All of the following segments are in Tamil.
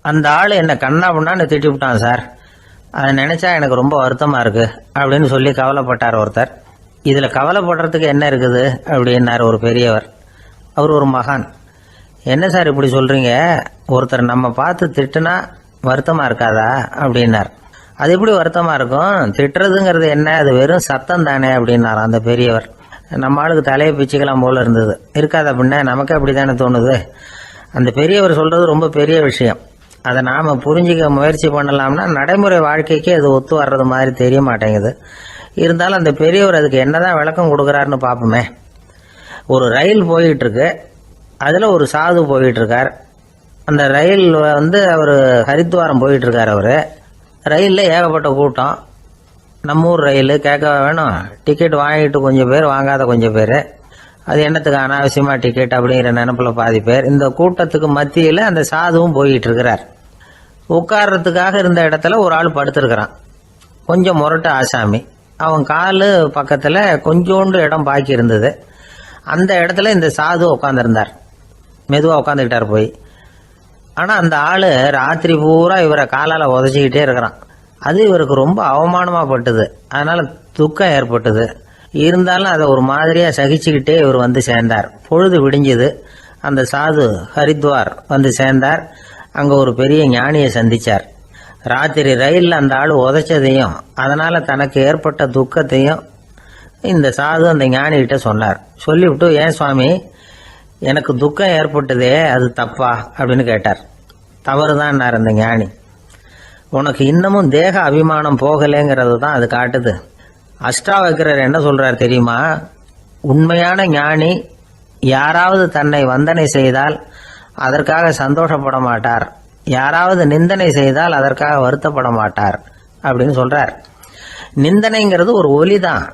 அந்த ஆள் என்னை கண்ணா பண்ணான்னு திட்டி விட்டான் சார். அதை நினைச்சா எனக்கு ரொம்ப வருத்தமா இருக்கு அப்படின்னு சொல்லி கவலைப்பட்டார் ஒருத்தர். இதுல கவலைப்படுறதுக்கு என்ன இருக்குது அப்படின்னாரு ஒரு பெரியவர். அவர் ஒரு மகான். என்ன சார் இப்படி சொல்றீங்க, ஒருத்தர் நம்ம பார்த்து திட்டுனா வருத்தமா இருக்காதா அப்படின்னார். அது எப்படி வருத்தமா இருக்கும், திட்டுறதுங்கிறது என்ன, அது வெறும் சத்தம் தானே அப்படின்னார் அந்த பெரியவர். நம்ம ஆளுக்கு தலையை பிச்சுக்கலாம் போல இருந்தது. இருக்காது அப்படின்னா நமக்கு அப்படித்தானே தோணுது. அந்த பெரியவர் சொல்றது ரொம்ப பெரிய விஷயம். அதை நாம புரிஞ்சிக்க முயற்சி பண்ணலாம்னா நடைமுறை வாழ்க்கைக்கு அது ஒத்து வர்றது மாதிரி தெரிய மாட்டேங்குது. இருந்தாலும் அந்த பெரியவர் அதுக்கு என்னதான் விளக்கம் கொடுக்குறாருன்னு பார்ப்போமே. ஒரு ரயில் போயிட்டு இருக்கு, அதுல ஒரு சாது போயிட்டு இருக்கார். அந்த ரயில் அவர் ஹரித்வாரம் போயிட்டு இருக்கார். அவரு ரயில்ல ஏகப்பட்ட கூட்டம். நம்ம ஊர் ரயில் கேட்க வேணும், டிக்கெட் வாங்கிட்டு கொஞ்சம் பேர், வாங்காத கொஞ்சம் பேர். அது என்னத்துக்கு அனாவசியமா டிக்கெட் அப்படிங்கிற நினைப்புல பாதி பேர். இந்த கூட்டத்துக்கு மத்தியில அந்த சாதுவும் போயிட்டு இருக்கிறார். உட்கார்றதுக்காக இருந்த இடத்துல ஒரு ஆள் படுத்திருக்கிறான். கொஞ்சம் முரட்டு ஆசாமி. அவன் காலு பக்கத்துல கொஞ்சோண்டு இடம் பாக்கி இருந்தது. அந்த இடத்துல இந்த சாது உட்காந்துருந்தார். மெதுவா உட்காந்துக்கிட்டார் போய். ஆனா அந்த ஆளு ராத்திரி பூரா இவரை காலால உதச்சிக்கிட்டே இருக்கிறான். அது இவருக்கு ரொம்ப அவமானமா பட்டது. அதனால துக்கம் ஏற்பட்டது. இருந்தாலும் அதை ஒரு மாதிரியா சகிச்சுக்கிட்டே இவர் வந்து சேர்ந்தார். பொழுது விடிஞ்சது. அந்த சாது ஹரித்வார் வந்து சேர்ந்தார். அங்க ஒரு பெரிய ஞானியை சந்திச்சார். ராத்திரி ரயில்ல அந்த ஆளு உதைச்சதையும் அதனால தனக்கு ஏற்பட்ட துக்கத்தையும் இந்த சாது அந்த ஞானி கிட்ட சொன்னார். சொல்லிவிட்டு, ஏன் சுவாமி, எனக்கு துக்கம் ஏற்பட்டதே அது தப்பா அப்படின்னு கேட்டார். தவறுதான் அந்த ஞானி. உனக்கு இன்னமும் தேக அபிமானம் போகலைங்கிறது தான் அது காட்டுது. அஷ்டாவக்கிரர் என்ன சொல்றார் தெரியுமா? உண்மையான ஞானி யாராவது தன்னை வந்தனை செய்தால் அதற்காக சந்தோஷப்பட மாட்டார், யாராவது நிந்தனை செய்தால் அதற்காக வருத்தப்பட மாட்டார் அப்படின்னு சொல்றார். நிந்தனைங்கிறது ஒரு ஒலி தான்.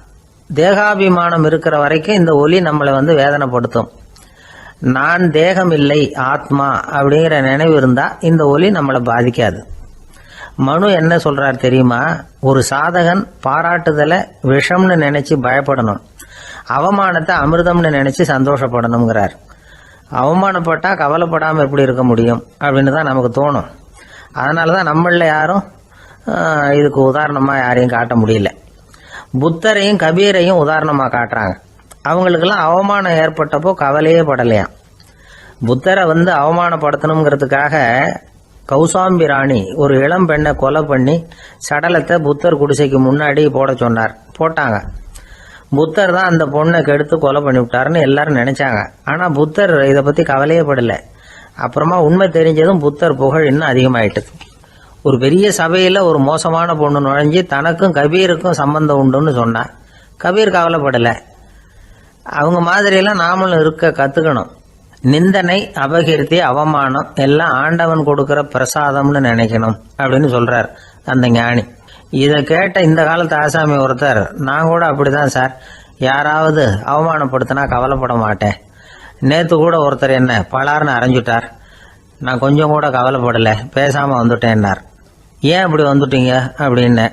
தேகாபிமானம் இருக்கிற வரைக்கும் இந்த ஒலி நம்மளை வேதனைப்படுத்தும். நான் தேகம் இல்லை, ஆத்மா அப்படிங்கிற நினைவு இருந்தா இந்த ஒலி நம்மளை பாதிக்காது. மனு என்ன சொல்றார் தெரியுமா? ஒரு சாதகன் பாராட்டுதலை விஷம்னு நினைச்சு பயப்படணும், அவமானத்தை அமிர்தம்னு நினைச்சு சந்தோஷப்படணுங்கிறார். அவமானப்பட்டா கவலைப்படாம எப்படி இருக்க முடியும் அப்படின்னு தான் நமக்கு தோணும். அதனாலதான் நம்மள யாரும் இதுக்கு உதாரணமா யாரையும் காட்ட முடியல. புத்தரையும் கபீரையும் உதாரணமா காட்டுறாங்க. அவங்களுக்கெல்லாம் அவமானம் ஏற்பட்டப்போ கவலையே படலையாம். புத்தரை அவமானப்படுத்தணுங்கிறதுக்காக கௌசாம்பி ராணி ஒரு இளம் பெண்ணை கொலை பண்ணி சடலத்தை புத்தர் குடிசைக்கு முன்னாடி போட சொன்னார். போட்டாங்க. புத்தர் தான் அந்த பொண்ணை கெடுத்து கொலை பண்ணி விட்டாருன்னு எல்லாரும் நினைச்சாங்க. ஆனா புத்தர் இதை பத்தி கவலையே படல. அப்புறமா உண்மை தெரிஞ்சதும் புத்தர் புகழ் இன்னும் அதிகமாயிட்டது. ஒரு பெரிய சபையில ஒரு மோசமான பொண்ணு நுழைஞ்சு தனக்கும் கபீருக்கும் சம்பந்தம் உண்டுன்னு சொன்னா கபீர் கவலைப்படல. அவங்க மாதிரியெல்லாம் நாமளும் இருக்க கத்துக்கணும். நிந்தனை, அபகீர்த்தி, அவமானம் எல்லாம் ஆண்டவன் கொடுக்கிற பிரசாதம்னு நினைக்கணும் அப்படின்னு சொல்றார் அந்த ஞானி. இதை கேட்ட இந்த காலத்து ஆசாமி ஒருத்தர், நான் கூட அப்படிதான் சார், யாராவது அவமானப்படுத்தினா கவலைப்பட மாட்டேன். நேத்து கூட ஒருத்தர் என்ன பலார்னு அரைஞ்சுட்டார், நான் கொஞ்சம் கூட கவலைப்படல, பேசாம வந்துட்டேன்னார். ஏன் அப்படி வந்துட்டீங்க அப்படின்னு.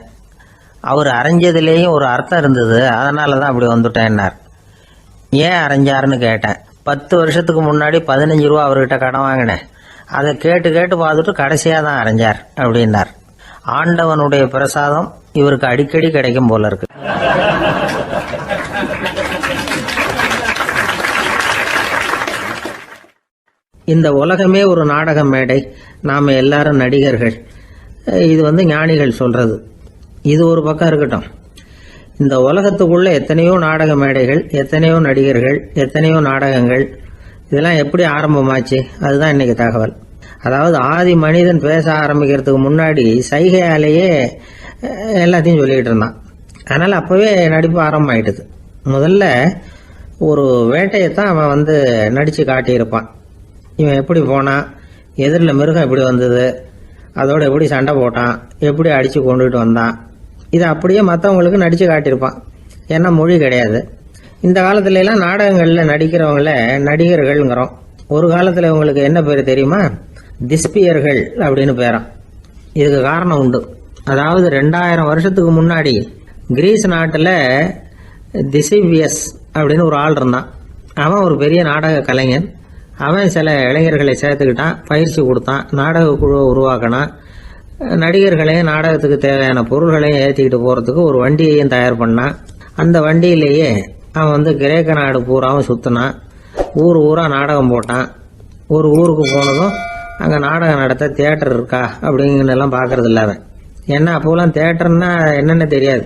அவர் அரைஞ்சதுலேயும் ஒரு அர்த்தம் இருந்தது, அதனாலதான் அப்படி வந்துட்டேன்னார். ஏன் அரைஞ்சாருன்னு கேட்டேன். 10 வருஷத்துக்கு முன்னாடி 15 ரூபா அவர்கிட்ட கடன் வாங்கினேன், அதை கேட்டு கேட்டு பார்த்துட்டு கடைசியா தான் அரைஞ்சார் அப்படின்னார். ஆண்டவனுடைய பிரசாதம் இவருக்கு அடிக்கடி கிடைக்கும் போல இருக்கு. இந்த உலகமே ஒரு நாடக மேடை, நாம எல்லாரும் நடிகர்கள். இது ஞானிகள் சொல்றது. இது ஒரு பக்கம் இருக்கட்டும். இந்த உலகத்துக்குள்ள எத்தனையோ நாடக மேடைகள், எத்தனையோ நடிகர்கள், எத்தனையோ நாடகங்கள், இதெல்லாம் எப்படி ஆரம்பமாச்சு அதுதான் இன்னைக்கு தகவல். அதாவது ஆதி மனிதன் பேச ஆரம்பிக்கிறதுக்கு முன்னாடி சைகையாலேயே எல்லாத்தையும் சொல்லிக்கிட்டு இருந்தான். அதனால அப்பவே நடிப்பு ஆரம்பமாயிட்டுது. முதல்ல ஒரு வேட்டையத்தான் அவன் நடிச்சு காட்டியிருப்பான். இவன் எப்படி போனான், எதிரில் மிருகம் எப்படி வந்தது, அதோட எப்படி சண்டை போட்டான், எப்படி அடிச்சு கொண்டுகிட்டு வந்தான், இதை அப்படியே மற்றவங்களுக்கு நடிச்சு காட்டியிருப்பான். ஏன்னா மொழி கிடையாது. இந்த காலத்துல எல்லாம் நாடகங்கள்ல நடிக்கிறவங்கள நடிகர்கள்ங்கிறோம். ஒரு காலத்துல இவங்களுக்கு என்ன பேரு தெரியுமா? திஸ்பியர்கள் அப்படின்னு பேராம். இதுக்கு காரணம் உண்டு. அதாவது 2000 வருஷத்துக்கு முன்னாடி கிரீஸ் நாட்டுல திசிவியஸ் அப்படின்னு ஒரு ஆள் இருந்தான். அவன் ஒரு பெரிய நாடக கலைஞன். அவன் சில இளைஞர்களை சேர்த்துக்கிட்டான், பயிற்சி கொடுத்தான், நாடக குழுவை உருவாக்கினான், நடிகர்களையும் நாடகத்துக்கு தேவையான பொருள்களையும் ஏற்றிக்கிட்டு போகிறதுக்கு ஒரு வண்டியையும் தயார் பண்ணான். அந்த வண்டியிலேயே அவன் கிரேக்க நாடு பூராவும் சுற்றினான், ஊர் ஊராக நாடகம் போட்டான். ஒரு ஊருக்கு போனதும் அங்கே நாடகம் நடத்த தியேட்டர் இருக்கா அப்படிங்கிறதெல்லாம் பார்க்கறது இல்லை அவன். ஏன்னா அப்போலாம் தியேட்டர்னா என்னென்ன தெரியாது.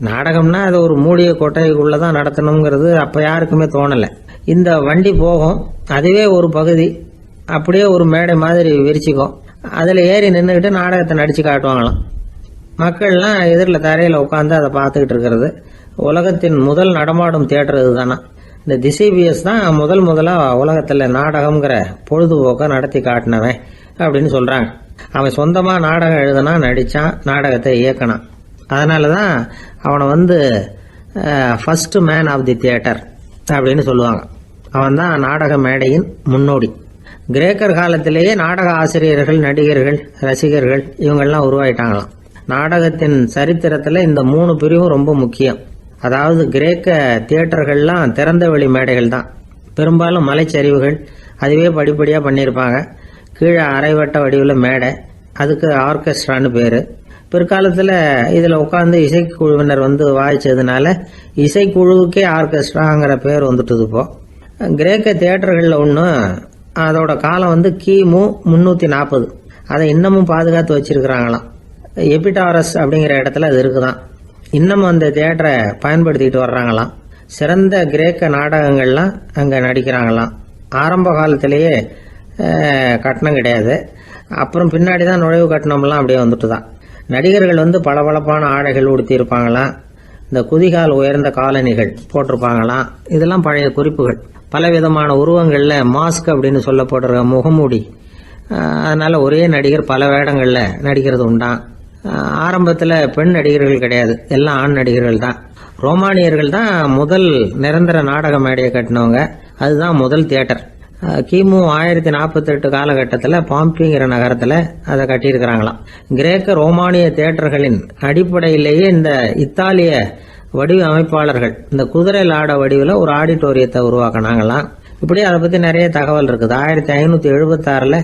நாடகம்னா அது ஒரு மூடிய கொட்டைக்குள்ளே தான் நடத்தணுங்கிறது அப்போ யாருக்குமே தோணலை. இந்த வண்டி போகும், அதுவே ஒரு பகுதி அப்படியே ஒரு மேடை மாதிரி விரிச்சிக்கும். அதில் ஏறி நின்றுக்கிட்டு நாடகத்தை நடித்து காட்டுவாங்களாம். மக்கள்லாம் எதிரில் தரையில் உட்காந்து அதை பார்த்துக்கிட்டு இருக்கிறது. உலகத்தின் முதல் நடமாடும் தியேட்டர் இதுதானா. இந்த திசைபிஎஸ் தான் முதலாக உலகத்தில் நாடகம்ங்கிற பொழுதுபோக்கை நடத்தி காட்டினவன் அப்படின்னு சொல்கிறாங்க. அவன் சொந்தமாக நாடகம் எழுதுனா, நடித்தான், நாடகத்தை இயக்கினான். அதனால தான் அவனை first man of the theatre அப்படின்னு சொல்லுவாங்க. அவன் தான் நாடக மேடையின் முன்னோடி. கிரேக்கர் காலத்திலேயே நாடக ஆசிரியர்கள், நடிகர்கள், ரசிகர்கள் இவங்கெல்லாம் உருவாயிட்டாங்களாம். நாடகத்தின் சரித்திரத்தில் இந்த 3 பிரிவும் ரொம்ப முக்கியம். அதாவது கிரேக்க தியேட்டர்கள்லாம் திறந்த வெளி மேடைகள் தான். பெரும்பாலும் மலைச்சரிவுகள், அதுவே படிப்படியாக பண்ணியிருப்பாங்க. கீழே அரைவட்ட வடிவில் மேடை, அதுக்கு ஆர்கெஸ்ட்ரான்னு பேர். பிற்காலத்தில் இதில் உட்காந்து இசைக்குழுவினர் வாய்ச்சதுனால இசைக்குழுவுக்கே ஆர்கெஸ்ட்ராங்கிற பேர் வந்துட்டுது. இப்போ கிரேக்க தியேட்டர்களில் ஒன்று, அதோட காலம் கிமு 340. அதை இன்னமும் பாதுகாத்து வச்சிருக்கிறாங்களாம். எபிடாரஸ் அப்படிங்கிற இடத்துல அது இருக்குதான். இன்னமும் அந்த தியேட்டரை பயன்படுத்திக்கிட்டு வர்றாங்களாம். சிறந்த கிரேக்க நாடகங்கள்லாம் அங்கே நடிக்கிறாங்களாம். ஆரம்ப காலத்திலேயே கட்டணம் கிடையாது. அப்புறம் பின்னாடி தான் நுழைவு கட்டணம்லாம் அப்படியே வந்துட்டு தான். நடிகர்கள் பளபளப்பான ஆடைகள் உடுத்தியிருப்பாங்களாம். இந்த குதிகால் உயர்ந்த காலணிகள் போட்டிருப்பாங்களாம். இதெல்லாம் பழைய குறிப்புகள். பலவிதமான உருவங்களில் மாஸ்க் அப்படின்னு சொல்லப்படுற முகமூடி. அதனால ஒரே நடிகர் பல வேடங்களில் நடிக்கிறது உண்டான். ஆரம்பத்தில் பெண் நடிகர்கள் கிடையாது, எல்லாம் ஆண் நடிகர்கள் தான். ரோமானியர்கள் தான் முதல் நிரந்தர நாடக மேடையை கட்டினவங்க. அதுதான் முதல் தியேட்டர். கிமு 1048 காலகட்டத்தில் பாம்பிங்கிற நகரத்தில் அதை கட்டியிருக்கிறாங்களாம். கிரேக்க ரோமானிய தியேட்டர்களின் அடிப்படையிலேயே இந்த இத்தாலிய வடிவமைப்பாளர்கள் இந்த குதிரை லாட வடிவில் ஒரு ஆடிட்டோரியத்தை உருவாக்கினாங்களாம். இப்படி அதை பற்றி நிறைய தகவல் இருக்குது. 1576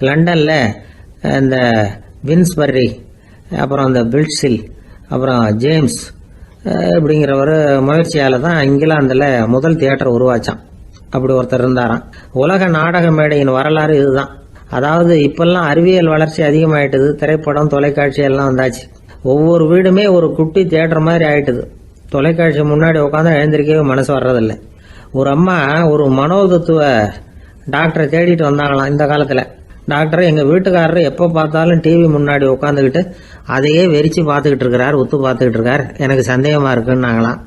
லண்டனில் இந்த வின்ஸ்பர்ரி, அப்புறம் இந்த பில்ட்ஸில், அப்புறம் ஜேம்ஸ் இப்படிங்கிறவர் முயற்சியால் தான் இங்கிலாந்தில் முதல் தியேட்டர் உருவாச்சான். அப்படி ஒருத்தர் இருந்தாராம். உலக நாடக மேடையின் வரலாறு இதுதான். அதாவது இப்பெல்லாம் அறிவியல் வளர்ச்சி அதிகமாயிட்டுது. திரைப்படம், தொலைக்காட்சி எல்லாம் வந்தாச்சு. ஒவ்வொரு வீடுமே ஒரு குட்டி தியேட்டர் மாதிரி ஆயிட்டுது. தொலைக்காட்சி முன்னாடி உட்காந்து எழுந்திருக்கவே மனசு வர்றதில்லை. ஒரு அம்மா ஒரு மனோதத்துவ டாக்டரை தேடிட்டு வந்தாங்களாம் இந்த காலத்தில். டாக்டர், எங்கள் வீட்டுக்காரர் எப்போ பார்த்தாலும் டிவி முன்னாடி உட்காந்துக்கிட்டு அதையே வெறிச்சு பார்த்துக்கிட்டு இருக்கிறார், உத்து பார்த்துக்கிட்டு இருக்கார், எனக்கு சந்தேகமாக இருக்குன்னாங்களாம்.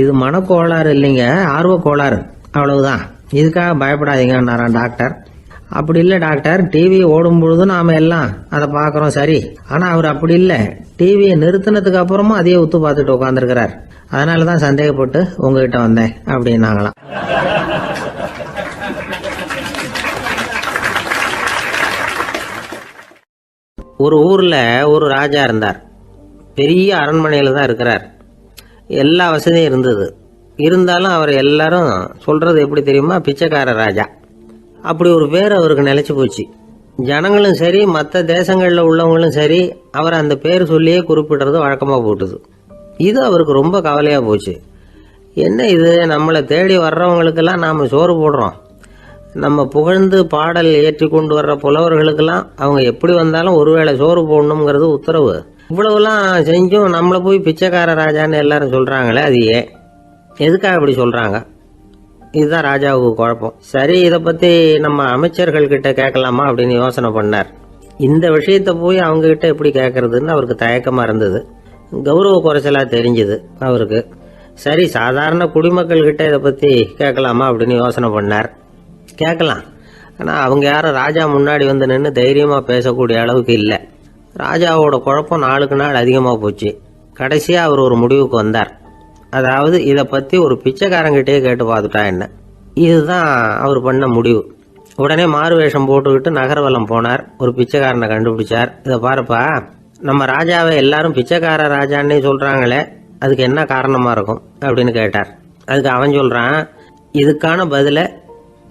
இது மனக்கோளாறு இல்லைங்க, ஆர்வக்கோளாறு, அவ்வளவுதான், இதுக்காக பயப்படாதீங்கன்னாரான் டாக்டர். அப்படி இல்லை டாக்டர், டிவி ஓடும் பொழுது நாம எல்லாம் அதை பார்க்குறோம் சரி, ஆனால் அவர் அப்படி இல்லை, டிவியை நிறுத்தினதுக்கு அப்புறமும் அதையே உத்து பார்த்துட்டு உட்காந்துருக்கிறார், அதனால தான் சந்தேகப்பட்டு உங்ககிட்ட வந்தேன் அப்படின்னாங்களாம். ஒரு ஊரில் ஒரு ராஜா இருந்தார். பெரிய அரண்மனையில் தான் இருக்கிறார். எல்லா வசதியும் இருந்தது. இருந்தாலும் அவர் எல்லாரும் சொல்கிறது எப்படி தெரியுமா, பிச்சைக்கார ராஜா. அப்படி ஒரு பேர் அவருக்கு நிலைச்சி போச்சு. ஜனங்களும் சரி, மற்ற தேசங்களில் உள்ளவங்களும் சரி, அவர் அந்த பேர் சொல்லியே குறிப்பிடுறது வழக்கமாக போட்டுது. இது அவருக்கு ரொம்ப கவலையாக போச்சு. என்ன இது, நம்மளை தேடி வர்றவங்களுக்கெல்லாம் நாம் சோறு போடுறோம், நம்ம புகழ்ந்து பாடல் ஏற்றி கொண்டு வர்ற புலவர்களுக்கெல்லாம் அவங்க எப்படி வந்தாலும் ஒருவேளை சோறு போடணுங்கிறது உத்தரவு. இவ்வளவுலாம் செஞ்சும் நம்மளை போய் பிச்சைக்கார ராஜான்னு எல்லாரும் சொல்கிறாங்களே, அது ஏன், எதுக்காக அப்படி சொல்கிறாங்க? இதுதான் ராஜாவுக்கு குழப்பம். சரி, இதை பற்றி நம்ம அமைச்சர்கள்கிட்ட கேட்கலாமா அப்படின்னு யோசனை பண்ணார். இந்த விஷயத்தை போய் அவங்ககிட்ட எப்படி கேட்கறதுன்னு அவருக்கு தயக்கமாக இருந்தது. கௌரவ குறைச்சலாக தெரிஞ்சுது அவருக்கு. சரி, சாதாரண குடிமக்கள்கிட்ட இதை பற்றி கேட்கலாமா அப்படின்னு யோசனை பண்ணார். கேட்கலாம், ஆனால் அவங்க யாரும் ராஜா முன்னாடி வந்து நின்று தைரியமாக பேசக்கூடிய அளவுக்கு இல்லை. ராஜாவோட குழப்பம் நாளுக்கு நாள் அதிகமாக போச்சு. கடைசியாக அவர் ஒரு முடிவுக்கு வந்தார். அதாவது இதை பற்றி ஒரு பிச்சைக்காரங்கிட்டே கேட்டு பார்த்துட்டா என்ன, இதுதான் அவர் பண்ண முடிவு. உடனே மாறு வேஷம் போட்டுக்கிட்டு நகர்வலம் போனார். ஒரு பிச்சைக்காரனை கண்டுபிடிச்சார். இதை பாருப்பா, நம்ம ராஜாவை எல்லாரும் பிச்சைக்கார ராஜான்னே சொல்கிறாங்களே, அதுக்கு என்ன காரணமாக இருக்கும் அப்படின்னு கேட்டார். அதுக்கு அவன் சொல்கிறான், இதுக்கான பதிலை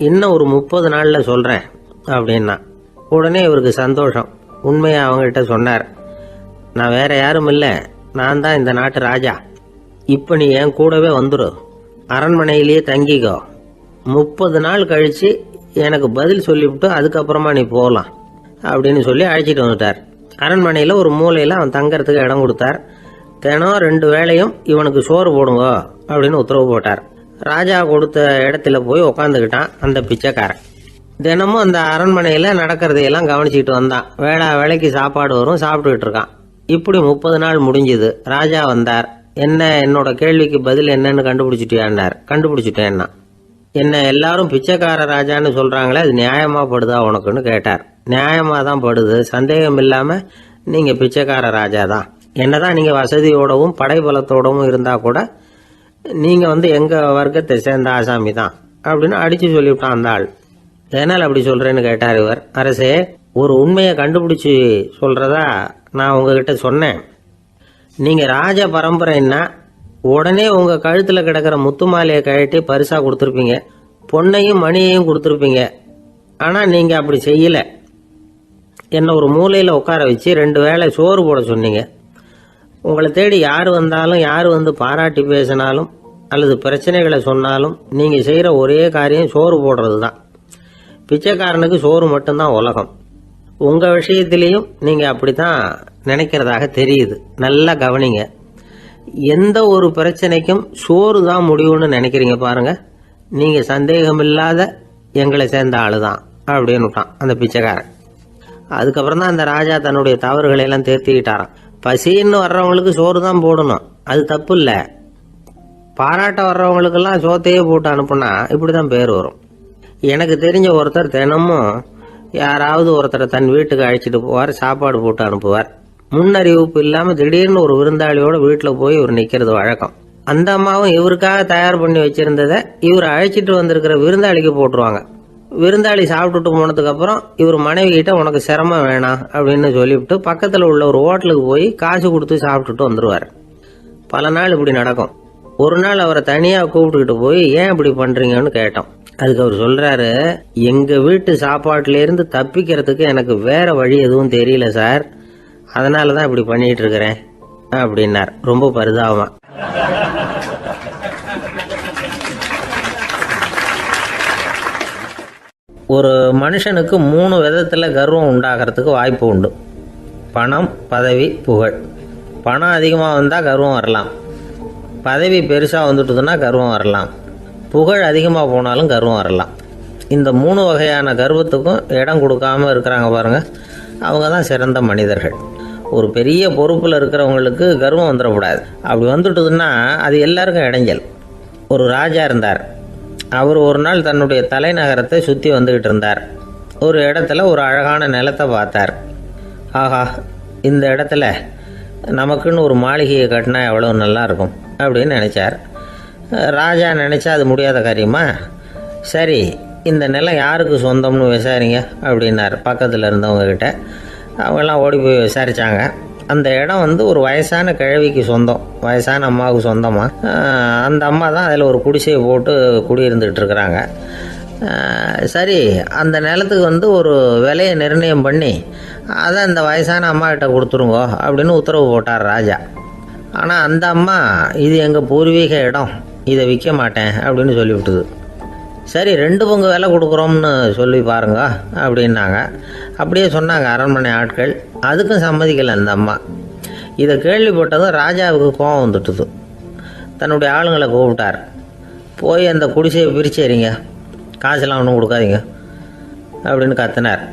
இன்னும் ஒரு 30 நாளில் சொல்கிறேன் அப்படின்னா. உடனே இவருக்கு சந்தோஷம். உண்மையை அவங்ககிட்ட சொன்னார். நான் வேற யாரும் இல்லை, நான் தான் இந்த நாட்டு ராஜா. இப்போ நீ என் கூடவே வந்துடு, அரண்மனையிலேயே தங்கிக்கோ. 30 நாள் கழித்து எனக்கு பதில் சொல்லிவிட்டு அதுக்கப்புறமா நீ போகலாம் அப்படின்னு சொல்லி அழைச்சிட்டு வந்துட்டார். அரண்மனையில் ஒரு மூலையில் அவன் தங்கறதுக்கு இடம் கொடுத்தார். தினம் 2 வேளையும் இவனுக்கு சோறு போடுங்க அப்படின்னு உத்தரவு போட்டார். ராஜா கொடுத்த இடத்துல போய் உக்காந்துக்கிட்டான் அந்த பிச்சைக்காரன். தினமும் அந்த அரண்மனையில் நடக்கிறதையெல்லாம் கவனிச்சிட்டு வந்தான். வேளைக்கு சாப்பாடு வரும், சாப்பிட்டுக்கிட்டு இருக்கான். இப்படி 30 நாள் முடிஞ்சுது. ராஜா வந்தார். என்ன, என்னோட கேள்விக்கு பதில் என்னன்னு கண்டுபிடிச்சிட்டியான்னார். கண்டுபிடிச்சிட்டேன்னா. என்ன எல்லாரும் பிச்சைக்கார ராஜான்னு சொல்றாங்களே, அது நியாயமா படுதா உனக்குன்னு கேட்டார். நியாயமா தான் படுது, சந்தேகம் இல்லாம நீங்க பிச்சைக்கார ராஜா தான். என்னதான் நீங்க வசதியோடவும் படைபலத்தோடவும் இருந்தா கூட நீங்க எங்க வர்க்கத்தை சேர்ந்த ஆசாமி தான் அப்படின்னு அடிச்சு சொல்லிவிட்டான் அந்த ஆள். எதனால் அப்படி சொல்றேன்னு கேட்டார் இவர். அரசே, ஒரு உண்மையை கண்டுபிடிச்சி சொல்றதா நான் உங்ககிட்ட சொன்னேன். நீங்க ராஜ பரம்பரைன்னா உடனே உங்க கழுத்துல கிடக்கிற முத்து மாலையை கழட்டி பரிசா கொடுத்துருப்பீங்க, பொண்ணையும் மணியையும் கொடுத்துருப்பீங்க. ஆனா நீங்க அப்படி செய்யல. என்ன ஒரு மூலையில உட்கார வச்சு 2 வேளை சோறு போட சொன்னீங்க. உங்களை தேடி யார் வந்தாலும், யார் பாராட்டி பேசினாலும் அல்லது பிரச்சனைகளை சொன்னாலும் நீங்க செய்யற ஒரே காரியம் சோறு போடுறது தான். பிச்சைக்காரனுக்கு சோறு மட்டும்தான் உலகம். உங்க விஷயத்திலையும் நீங்க அப்படித்தான் நினைக்கிறதாக தெரியுது. நல்லா கவனிங்க. எந்த ஒரு பிரச்சனைக்கும் சோறு தான் முடிவுன்னு நினைக்கிறீங்க பாருங்க. நீங்க சந்தேகமில்லாத எங்களை சேர்ந்த ஆளுதான் அப்படின்னு விட்டான் அந்த பிச்சைக்காரன். அதுக்கப்புறம் தான் அந்த ராஜா தன்னுடைய தவறுகளை எல்லாம் தேர்த்திக்கிட்டாராம். பசின்னு வர்றவங்களுக்கு சோறு தான் போடணும், அது தப்பு இல்லை. பாராட்ட வர்றவங்களுக்கெல்லாம் சோத்தையே போட்டு அனுப்புனா இப்படிதான் பேர் வரும். எனக்கு தெரிஞ்ச ஒருத்தர் தினமும் யாராவது ஒருத்தரை தன் வீட்டுக்கு அழைச்சிட்டு போவார், சாப்பாடு போட்டு அனுப்புவார். முன்னறிவிப்பு இல்லாம திடீர்னு ஒரு விருந்தாளியோட வீட்டில் போய் இவர் நிக்கிறது வழக்கம். அந்த அம்மாவும் இவருக்காக தயார் பண்ணி வச்சிருந்ததை இவர் அழைச்சிட்டு வந்திருக்கிற விருந்தாளிக்கு போட்டுருவாங்க. விருந்தாளி சாப்பிட்டுட்டு போனதுக்கு அப்புறம் இவர் மனைவி கிட்ட உனக்கு சிரமம் வேணாம் அப்படின்னு சொல்லிவிட்டு பக்கத்தில் உள்ள ஒரு ஹோட்டலுக்கு போய் காசு கொடுத்து சாப்பிட்டுட்டு வந்துருவார். பல நாள் இப்படி நடக்கும். ஒரு நாள் அவரை தனியா கூப்பிட்டுக்கிட்டு போய் ஏன் இப்படி பண்றீங்கன்னு கேட்டோம். அதுக்கு அவர் சொல்றாரு, எங்க வீட்டு சாப்பாட்டுல இருந்து தப்பிக்கிறதுக்கு எனக்கு வேற வழி எதுவும் தெரியல சார், அதனாலதான் இப்படி பண்ணிட்டு இருக்கிறேன் அப்படின்னார் ரொம்ப பரிதாபமா. ஒரு மனுஷனுக்கு 3 விதத்துல கர்வம் உண்டாகிறதுக்கு வாய்ப்பு உண்டு. பணம், பதவி, புகழ். பணம் அதிகமாக வந்தால் கர்வம் வரலாம், பதவி பெருசாக வந்துட்டுதுன்னா கர்வம் வரலாம், புகழ் அதிகமாக போனாலும் கர்வம் வரலாம். இந்த 3 வகையான கர்வத்துக்கும் இடம் கொடுக்காம இருக்கிறாங்க பாருங்க, அவங்க தான் சிறந்த மனிதர்கள். ஒரு பெரிய பொறுப்பில் இருக்கிறவங்களுக்கு கர்வம் வந்துடக்கூடாது. அப்படி வந்துட்டுதுன்னா அது எல்லாருக்கும் இடைஞ்சல். ஒரு ராஜா இருந்தார். அவர் ஒரு நாள் தன்னுடைய தலைநகரத்தை சுற்றி வந்துக்கிட்டு இருந்தார். ஒரு இடத்துல ஒரு அழகான நிலத்தை பார்த்தார். ஆஹா, இந்த இடத்துல நமக்குன்னு ஒரு மாளிகையை கட்டினா எவ்வளோ நல்லா இருக்கும் அப்படின்னு நினச்சார். ராஜா நினச்சா அது முடியாத காரியமா? சரி, இந்த நிலம் யாருக்கு சொந்தம்னு விசாரிங்க அப்படின்னார் பக்கத்தில் இருந்தவங்கக்கிட்ட. அவங்கெல்லாம் ஓடி போய் விசாரித்தாங்க. அந்த இடம் ஒரு வயசான கிழவிக்கு சொந்தம், வயசான அம்மாவுக்கு சொந்தமாக. அந்த அம்மா தான் அதில் ஒரு குடிசையை போட்டு குடியிருந்துக்கிட்டு இருக்கிறாங்க. சரி, அந்த நிலத்துக்கு ஒரு விலையை நிர்ணயம் பண்ணி அதை அந்த வயசான அம்மா கிட்ட கொடுத்துருங்க அப்படின்னு உத்தரவு போட்டார் ராஜா. ஆனால் அந்த அம்மா, இது எங்கள் பூர்வீக இடம், இதை விற்க மாட்டேன் அப்படின்னு சொல்லிவிட்டுது. சரி, 2 பங்கு விலை கொடுக்குறோம்னு சொல்லி பாருங்க அப்படின்னாங்க. அப்படியே சொன்னாங்க அரண்மனை ஆட்கள். அதுக்கும் சம்மதிக்கலை அந்த அம்மா. இதை கேள்விப்பட்டதும் ராஜாவுக்கு கோபம் வந்துட்டுது. தன்னுடைய ஆளுங்களை கூப்பிட்டார். போய் அந்த குடிசையை பிரித்து எறிங்க, காசெல்லாம் ஒன்றும் கொடுக்காதீங்க அப்படின்னு கத்தினார்.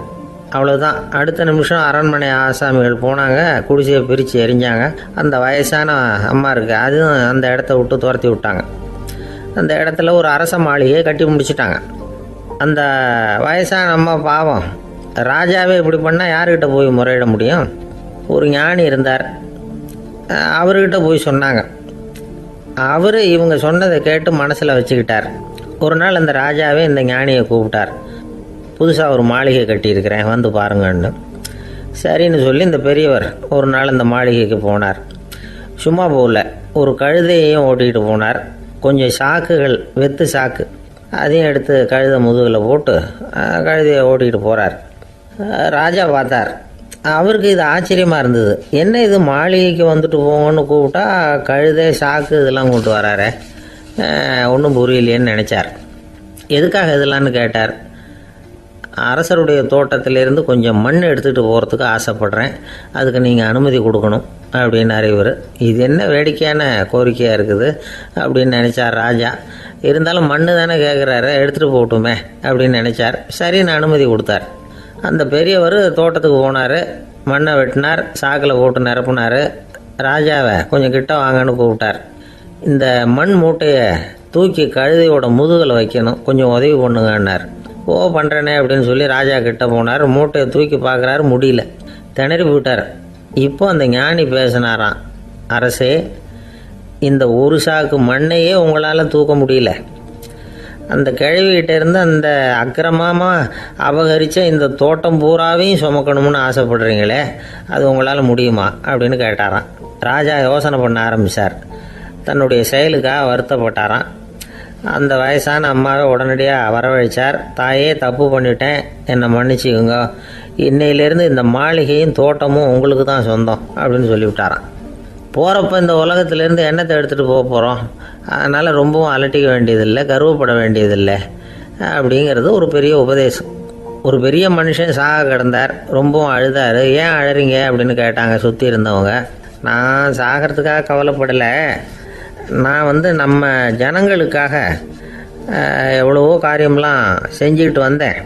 அவ்வளோதான். அடுத்த நிமிஷம் அரண்மனை ஆசாமிகள் போனாங்க, குடிசையை பிரித்து எரிஞ்சாங்க. அந்த வயசான அம்மா இருக்கு, அதுவும் அந்த இடத்த விட்டு துரத்தி விட்டாங்க. அந்த இடத்துல ஒரு அரச மாளிகையை கட்டி முடிச்சிட்டாங்க. அந்த வயசான அம்மா பாவம், ராஜாவே இப்படி பண்ணால் யார்கிட்ட போய் முறையிட முடியும்? ஒரு ஞானி இருந்தார், அவர்கிட்ட போய் சொன்னாங்க. அவர் இவங்க சொன்னதை கேட்டு மனசில் வச்சுக்கிட்டார். ஒரு நாள் அந்த ராஜாவே இந்த ஞானியை கூப்பிட்டார். புதுசாக ஒரு மாளிகை கட்டியிருக்கிறேன், வந்து பாருங்கன்னு. சரின்னு சொல்லி இந்த பெரியவர் ஒரு நாள் இந்த மாளிகைக்கு போனார். சும்மா போகல, ஒரு கழுதையையும் ஓட்டிகிட்டு போனார். கொஞ்சம் சாக்குகள், வெத்து சாக்கு, அதையும் எடுத்து கழுதை முதுகில் போட்டு கழுதையை ஓட்டிகிட்டு போகிறார். ராஜா பார்த்தார். அவருக்கு இது ஆச்சரியமாக இருந்தது. என்ன இது மாளிகைக்கு வந்துட்டு போங்கன்னு கூப்பிட்டா கழுதை சாக்கு இதெல்லாம் கூப்பிட்டு வராரு, ஒன்றும் புரியலையேன்னு நினச்சார். எதுக்காக இதெல்லாம்னு கேட்டார். அரசருடைய தோட்டத்திலேருந்து கொஞ்சம் மண் எடுத்துகிட்டு போகிறதுக்கு ஆசைப்பட்றேன், அதுக்கு நீங்கள் அனுமதி கொடுக்கணும் அப்படின்னாரு இவர். இது என்ன வேடிக்கையான கோரிக்கையாக இருக்குது அப்படின்னு நினச்சார் ராஜா. இருந்தாலும் மண் தானே கேட்குறாரு, எடுத்துகிட்டு போகட்டுமே அப்படின்னு நினச்சார். சரின்னு அனுமதி கொடுத்தார். அந்த பெரியவர் தோட்டத்துக்கு போனார், மண்ணை வெட்டினார், சாக்கில் போட்டு நிரப்புனார். ராஜாவை கொஞ்சம் கிட்ட வாங்கன்னு கூப்பிட்டார். இந்த மண் மூட்டையை தூக்கி கழுதையோட முதுகில் வைக்கணும், கொஞ்சம் உதவி பண்ணுங்கன்னார். ஓ பண்ணுறேனே அப்படின்னு சொல்லி ராஜா கிட்ட போனார். மூட்டையை தூக்கி பார்க்குறாரு, முடியல, திணறி போயிட்டார். இப்போ அந்த ஞானி பேசினாராம். அரசே, இந்த ஒரு சாக்கு மண்ணையே உங்களால் தூக்க முடியல, அந்த கிழவிகிட்ட இருந்து அந்த அக்கிரமமாக அபகரித்த இந்த தோட்டம் பூராவையும் சுமக்கணும்னு ஆசைப்படுறீங்களே, அது உங்களால் முடியுமா அப்படின்னு கேட்டாராம். ராஜா யோசனை பண்ண ஆரம்பித்தார். தன்னுடைய செயலுக்காக வருத்தப்பட்டாராம். அந்த வயசான அம்மாவை உடனடியாக வரவழைச்சார். தாயே, தப்பு பண்ணிட்டேன், என்னை மன்னிச்சுக்குங்க, இன்னையிலேருந்து இந்த மாளிகையும் தோட்டமும் உங்களுக்கு தான் சொந்தம் அப்படின்னு சொல்லிவிட்டாராம். போகிறப்ப இந்த உலகத்திலேருந்து எண்ணத்தை எடுத்துகிட்டு போக போகிறோம், அதனால் ரொம்பவும் அலட்டிக்க வேண்டியதில்லை, கர்வப்பட வேண்டியதில்லை அப்படிங்கிறது ஒரு பெரிய உபதேசம். ஒரு பெரிய மனுஷன் சாக கிடந்தார், ரொம்பவும் அழுதார். ஏன் அழறீங்க அப்படின்னு கேட்டாங்க சுற்றி இருந்தவங்க. நான் சாகிறதுக்காக கவலைப்படலை, நான் நம்ம ஜனங்களுக்காக எவ்வளவோ காரியம்லாம் செஞ்சுக்கிட்டு வந்தேன்.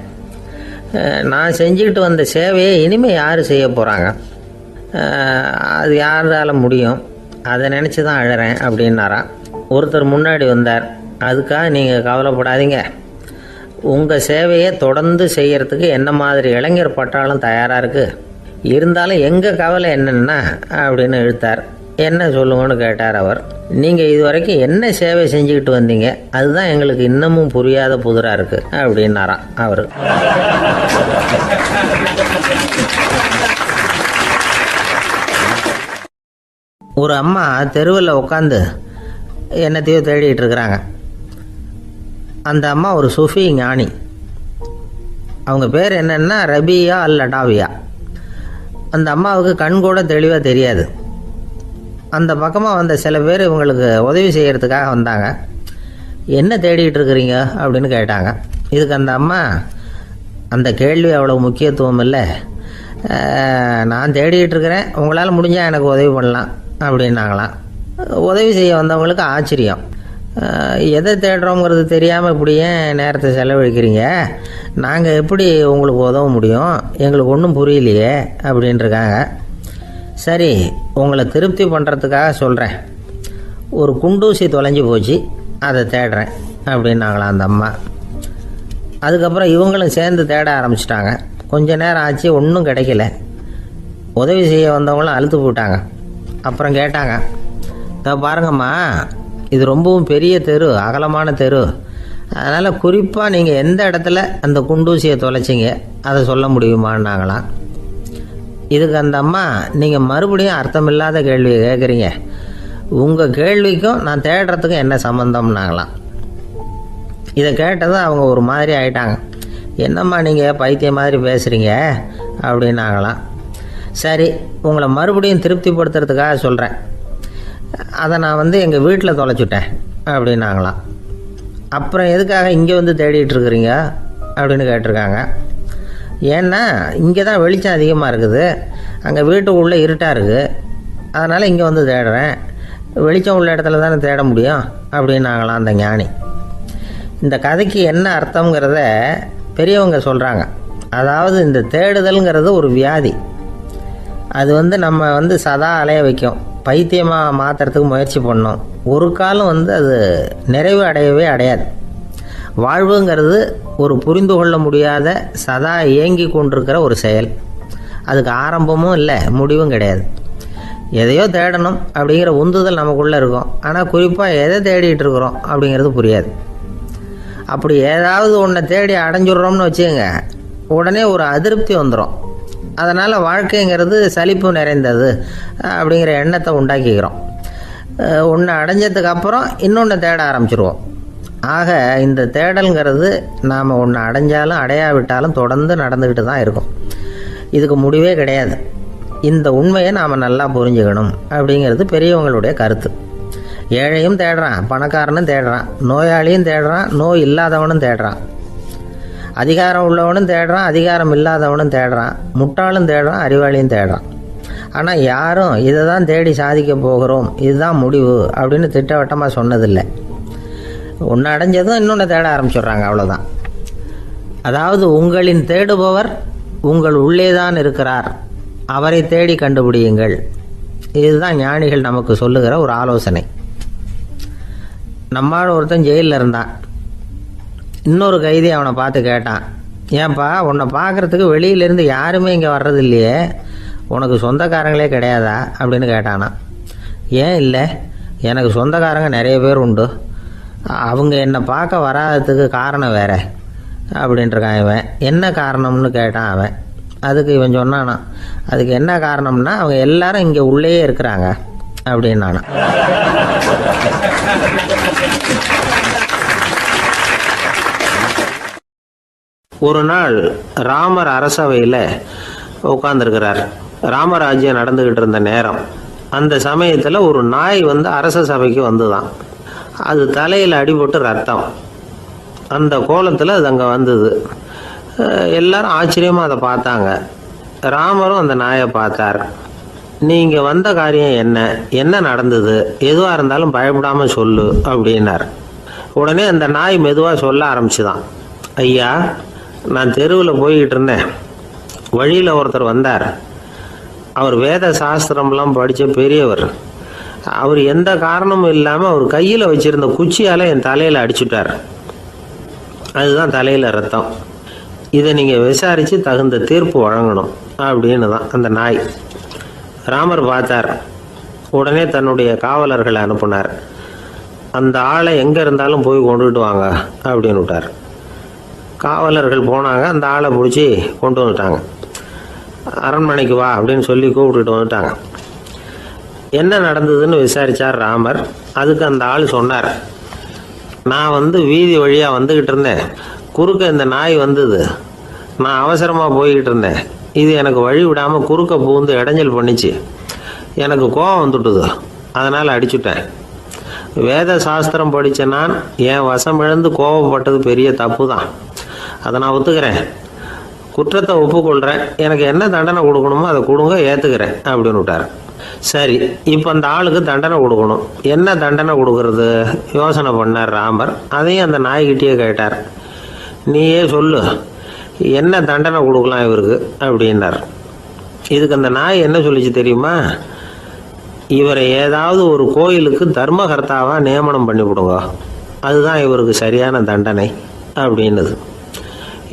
நான் செஞ்சுக்கிட்டு வந்த சேவையை இனிமேல் யார் செய்ய போகிறாங்க, அது யாரால் முடியும், அதை நினச்சி தான் அழறேன் அப்படின்னாராம். ஒருத்தர் முன்னாடி வந்தார். அதுக்காக நீங்கள் கவலைப்படாதீங்க, உங்கள் சேவையை தொடர்ந்து செய்கிறதுக்கு என்ன மாதிரி இளைஞர் பட்டாலும் தயாராக இருக்குது, இருந்தாலும் எங்கள் கவலை என்னென்னா அப்படின்னு இழுத்தார். என்ன சொல்லுங்கன்னு கேட்டார் அவர். நீங்கள் இது வரைக்கும் என்ன சேவை செஞ்சுக்கிட்டு வந்தீங்க, அதுதான் எங்களுக்கு இன்னமும் புரியாத புதிராக இருக்குது அப்படின்னாராம் அவர். ஒரு அம்மா தெருவில் உட்காந்து என்னத்தையோ தேடிட்டு இருக்கிறாங்க. அந்த அம்மா ஒரு சூஃபி ஞானி. அவங்க பேர் என்னன்னா ரபியா அல் அடாவியா. அந்த அம்மாவுக்கு கண் கூட தெளிவாக தெரியாது. அந்த பக்கமாக வந்த சில பேர் இவங்களுக்கு உதவி செய்கிறதுக்காக வந்தாங்க. என்ன தேடிட்டு இருக்கிறீங்க அப்படின்னு கேட்டாங்க. இதுக்கு அந்த அம்மா, அந்த கேள்வி அவ்வளோ முக்கியத்துவம் இல்லை, நான் தேடிட்டு இருக்கிறேன், உங்களால் முடிஞ்சால் எனக்கு உதவி பண்ணலாம் அப்படின்னாங்களாம். உதவி செய்ய வந்தவங்களுக்கு ஆச்சரியம். எதை தேடுறோங்கிறது தெரியாமல் இப்படி ஏன் நேரத்தை செலவழிக்கிறீங்க, நாங்கள் எப்படி உங்களுக்கு உதவ முடியும், எங்களுக்கு ஒன்றும் புரியலையே அப்படின்ட்டுருக்காங்க. சரி, உங்களை திருப்தி பண்ணுறதுக்காக சொல்கிறேன், ஒரு குண்டூசி தொலைஞ்சி போச்சு, அதை தேடுறேன் அப்படின்னாங்களாம் அந்த அம்மா. அதுக்கப்புறம் இவங்களும் சேர்ந்து தேட ஆரம்பிச்சிட்டாங்க. கொஞ்ச நேரம் ஆச்சு, ஒன்றும் கிடைக்கல. உதவி செய்ய வந்தவங்களும் அழுத்து போட்டாங்க. அப்புறம் கேட்டாங்க, பாருங்கம்மா, இது ரொம்பவும் பெரிய தெரு, அகலமான தெரு, அதனால் குறிப்பாக நீங்கள் எந்த இடத்துல அந்த குண்டூசியை தொலைச்சிங்க அதை சொல்ல முடியுமான்னாங்களாம். இதுக்கு அந்த அம்மா, நீங்கள் மறுபடியும் அர்த்தமில்லாத கேள்வியை கேட்குறீங்க, உங்கள் கேள்விக்கும் நான் தேடுறதுக்கும் என்ன சம்மந்தம்னாங்களாம். இதை கேட்டதும் அவங்க ஒரு மாதிரி ஆயிட்டாங்க. என்னம்மா நீங்கள் பைத்தியம் மாதிரி பேசுகிறீங்க அப்படின்னாங்களாம். சரி, உங்களை மறுபடியும் திருப்திப்படுத்துறதுக்காக சொல்கிறேன், அதை நான் எங்கள் வீட்டில் தொலைச்சுட்டேன் அப்படின்னாங்களாம். அப்புறம் எதுக்காக இங்கே வந்து தேடிட்டு இருக்கிறீங்க அப்படின்னு கேட்டிருக்காங்க. ஏன்னா இங்கே தான் வெளிச்சம் அதிகமாக இருக்குது, அங்கே வீட்டுக்குள்ளே இருட்டாக இருக்குது, அதனால் இங்கே வந்து தேடுறேன், வெளிச்சம் உள்ள இடத்துல தானே தேட முடியும் அப்படின்னாங்களாம் அந்த ஞானி. இந்த கதைக்கு என்ன அர்த்தங்கிறத பெரியவங்க சொல்கிறாங்க. அதாவது இந்த தேடுதல்ங்கிறது ஒரு வியாதி. அது நம்ம சதா அலைய வைக்கும், பைத்தியமாக மாற்றுறதுக்கு முயற்சி பண்ணோம். ஒரு காலம் அது நிறைவு அடையவே அடையாது. வாழ்வுங்கிறது ஒரு புரிந்து கொள்ள முடியாத சதா இயங்கி கொண்டிருக்கிற ஒரு செயல். அதுக்கு ஆரம்பமும் இல்லை, முடிவும் கிடையாது. எதையோ தேடணும் அப்படிங்கிற உந்துதல் நமக்குள்ளே இருக்கும், ஆனால் குறிப்பாக எதை தேடிட்டு இருக்கிறோம் அப்படிங்கிறது புரியாது. அப்படி ஏதாவது ஒன்றை தேடி அடைஞ்சிடுறோம்னு வச்சுக்கோங்க, உடனே ஒரு அதிருப்தி வந்துடும். அதனால் வாழ்க்கைங்கிறது சலிப்பு நிறைந்தது அப்படிங்கிற எண்ணத்தை உண்டாக்கிக்கிறோம். ஒன்று அடைஞ்சதுக்கு அப்புறம் இன்னொன்று தேட ஆரம்பிச்சிருவோம். ஆக இந்த தேடல்ங்கிறது நாம் ஒன்று அடைஞ்சாலும் அடையாவிட்டாலும் தொடர்ந்து நடந்துக்கிட்டு தான் இருக்கும். இதுக்கு முடிவே கிடையாது. இந்த உண்மையை நாம் நல்லா புரிஞ்சுக்கணும் அப்படிங்கிறது பெரியவங்களுடைய கருத்து. ஏழையும் தேடுறான், பணக்காரனும் தேடுறான், நோயாளியும் தேடுறான், நோய் இல்லாதவனும் தேடுறான், அதிகாரம் உள்ளவனும் தேடுறான், அதிகாரம் இல்லாதவனும் தேடுறான், முட்டாளும் தேடுறான், அறிவாளியும் தேடுறான். ஆனால் யாரும் இதை தான் தேடி சாதிக்க போகிறோம், இதுதான் முடிவு அப்படின்னு திட்டவட்டமாக சொன்னதில்லை. ஒன்று அடைஞ்சதும் இன்னொன்று தேட ஆரம்பிச்சிடுறாங்க, அவ்வளோதான். அதாவது உங்களின் தேடுபவர் உங்கள் உள்ளே தான் இருக்கிறார், அவரை தேடி கண்டுபிடியுங்கள். இதுதான் ஞானிகள் நமக்கு சொல்லுகிற ஒரு ஆலோசனை. நம்மால் ஒருத்தன் ஜெயிலில் இருந்தான். இன்னொரு கைதி அவனை பார்த்து கேட்டான், ஏன்பா உன்னை பார்க்குறதுக்கு வெளியிலேருந்து யாருமே இங்கே வர்றது இல்லையே, உனக்கு சொந்தக்காரங்களே கிடையாதா அப்படின்னு கேட்டானா. ஏன் இல்லை, எனக்கு சொந்தக்காரங்க நிறைய பேர் உண்டு, அவங்க என்னை பார்க்க வராததுக்கு காரணம் வேற அப்படின்ட்டுருக்கான் இவன். என்ன காரணம்னு கேட்டான் அவன். அதுக்கு இவன் சொன்னானா, அதுக்கு என்ன காரணம்னா அவங்க எல்லாரும் இங்கே உள்ளேயே இருக்கிறாங்க அப்படின்னானா. ஒரு நாள் ராமர் அரசவையில் உட்கார்ந்துருக்கிறார். ராமராஜ்யம் நடந்துக்கிட்டு இருந்த நேரம். அந்த சமயத்தில் ஒரு நாய் அரச சபைக்கு வந்துதான். அது தலையில் அடிபட்டு ரத்தம். அந்த கோலத்தில் அது அங்கே வந்தது. எல்லாரும் ஆச்சரியமாக அதை பார்த்தாங்க. ராமரும் அந்த நாயை பார்த்தார். நீங்கள் வந்த காரியம் என்ன, என்ன நடந்தது, எதுவாக இருந்தாலும் பயப்படாமல் சொல்லு அப்படின்னார். உடனே அந்த நாய் மெதுவாக சொல்ல ஆரம்பிச்சுதான். ஐயா, நான் தெருவில் போய்கிட்டு இருந்தேன். வழியில் ஒருத்தர் வந்தார். அவர் வேத சாஸ்திரம்லாம் படித்த பெரியவர். அவர் எந்த காரணமும் இல்லாமல் அவர் கையில் வச்சுருந்த குச்சியால் என் தலையில் அடிச்சுட்டார். அதுதான் தலையில் ரத்தம். இதை நீங்கள் விசாரித்து தகுந்த தீர்ப்பு வழங்கணும் அப்படின்னு தான் அந்த நாய். ராமர் பார்த்தார். உடனே தன்னுடைய காவலர்களை அனுப்புனார். அந்த ஆளை எங்கே இருந்தாலும் போய் கொண்டுகிட்டு வாங்க அப்படின்னு விட்டார். காவலர்கள் போனாங்க. அந்த ஆளை பிடிச்சி கொண்டு வந்துட்டாங்க. அரண்மனைக்கு வா அப்படின்னு சொல்லி கூப்பிட்டுட்டு வந்துட்டாங்க. என்ன நடந்ததுன்னு விசாரித்தார் ராமர். அதுக்கு அந்த ஆள் சொன்னார், நான் வீதி வழியாக வந்துக்கிட்டு இருந்தேன். குறுக்க இந்த நாய் வந்தது. நான் அவசரமாக போய்கிட்டு இருந்தேன். இது எனக்கு வழி விடாமல் குறுக்க பூந்து இடைஞ்சல் பண்ணிச்சு. எனக்கு கோபம் வந்துட்டுது. அதனால் அடிச்சுட்டேன். வேத சாஸ்திரம் படித்த நான் என் வசம் இழந்து கோபப்பட்டது பெரிய தப்பு தான். அதை நான் ஒத்துக்கிறேன். குற்றத்தை ஒப்புக்கொள்கிறேன். எனக்கு என்ன தண்டனை கொடுக்கணுமோ அதை கொடுங்க, ஏற்றுக்கிறேன் அப்படின்னு விட்டார். சரி, இப்போ அந்த ஆளுக்கு தண்டனை கொடுக்கணும். என்ன தண்டனை கொடுக்கறது யோசனை பண்ணார் ராமர். அதையும் அந்த நாய்கிட்டே கேட்டார். நீயே சொல்லு, என்ன தண்டனை கொடுக்கலாம் இவருக்கு அப்படின்னார். இதுக்கு அந்த நாய் என்ன சொல்லிச்சு தெரியுமா? இவரை ஏதாவது ஒரு கோயிலுக்கு தர்மகர்த்தாவாக நியமனம் பண்ணி விடுங்க, அதுதான் இவருக்கு சரியான தண்டனை அப்படின்னுது.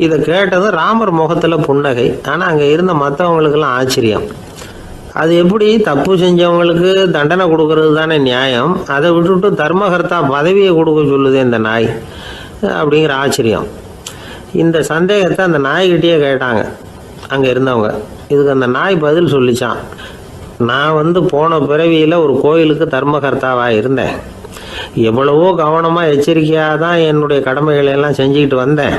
இதை கேட்டதும் ராமர் முகத்தில் புன்னகை. ஆனால் அங்கே இருந்த மற்றவங்களுக்கெல்லாம் ஆச்சரியம். அது எப்படி, தப்பு செஞ்சவங்களுக்கு தண்டனை கொடுக்கறது தானே நியாயம், அதை விட்டுவிட்டு தர்மகர்த்தா பதவியை கொடுக்க சொல்லுது இந்த நாய் அப்படிங்கிற ஆச்சரியம். இந்த சந்தேகத்தை அந்த நாய்கிட்டே கேட்டாங்க அங்கே இருந்தவங்க. இதுக்கு அந்த நாய் பதில் சொல்லிச்சான். நான் போன பிறவியில் ஒரு கோயிலுக்கு தர்மகர்த்தாவாக இருந்தேன். எவ்வளவோ கவனமாக எச்சரிக்கையாக தான் என்னுடைய கடமைகளை எல்லாம் செஞ்சுக்கிட்டு வந்தேன்.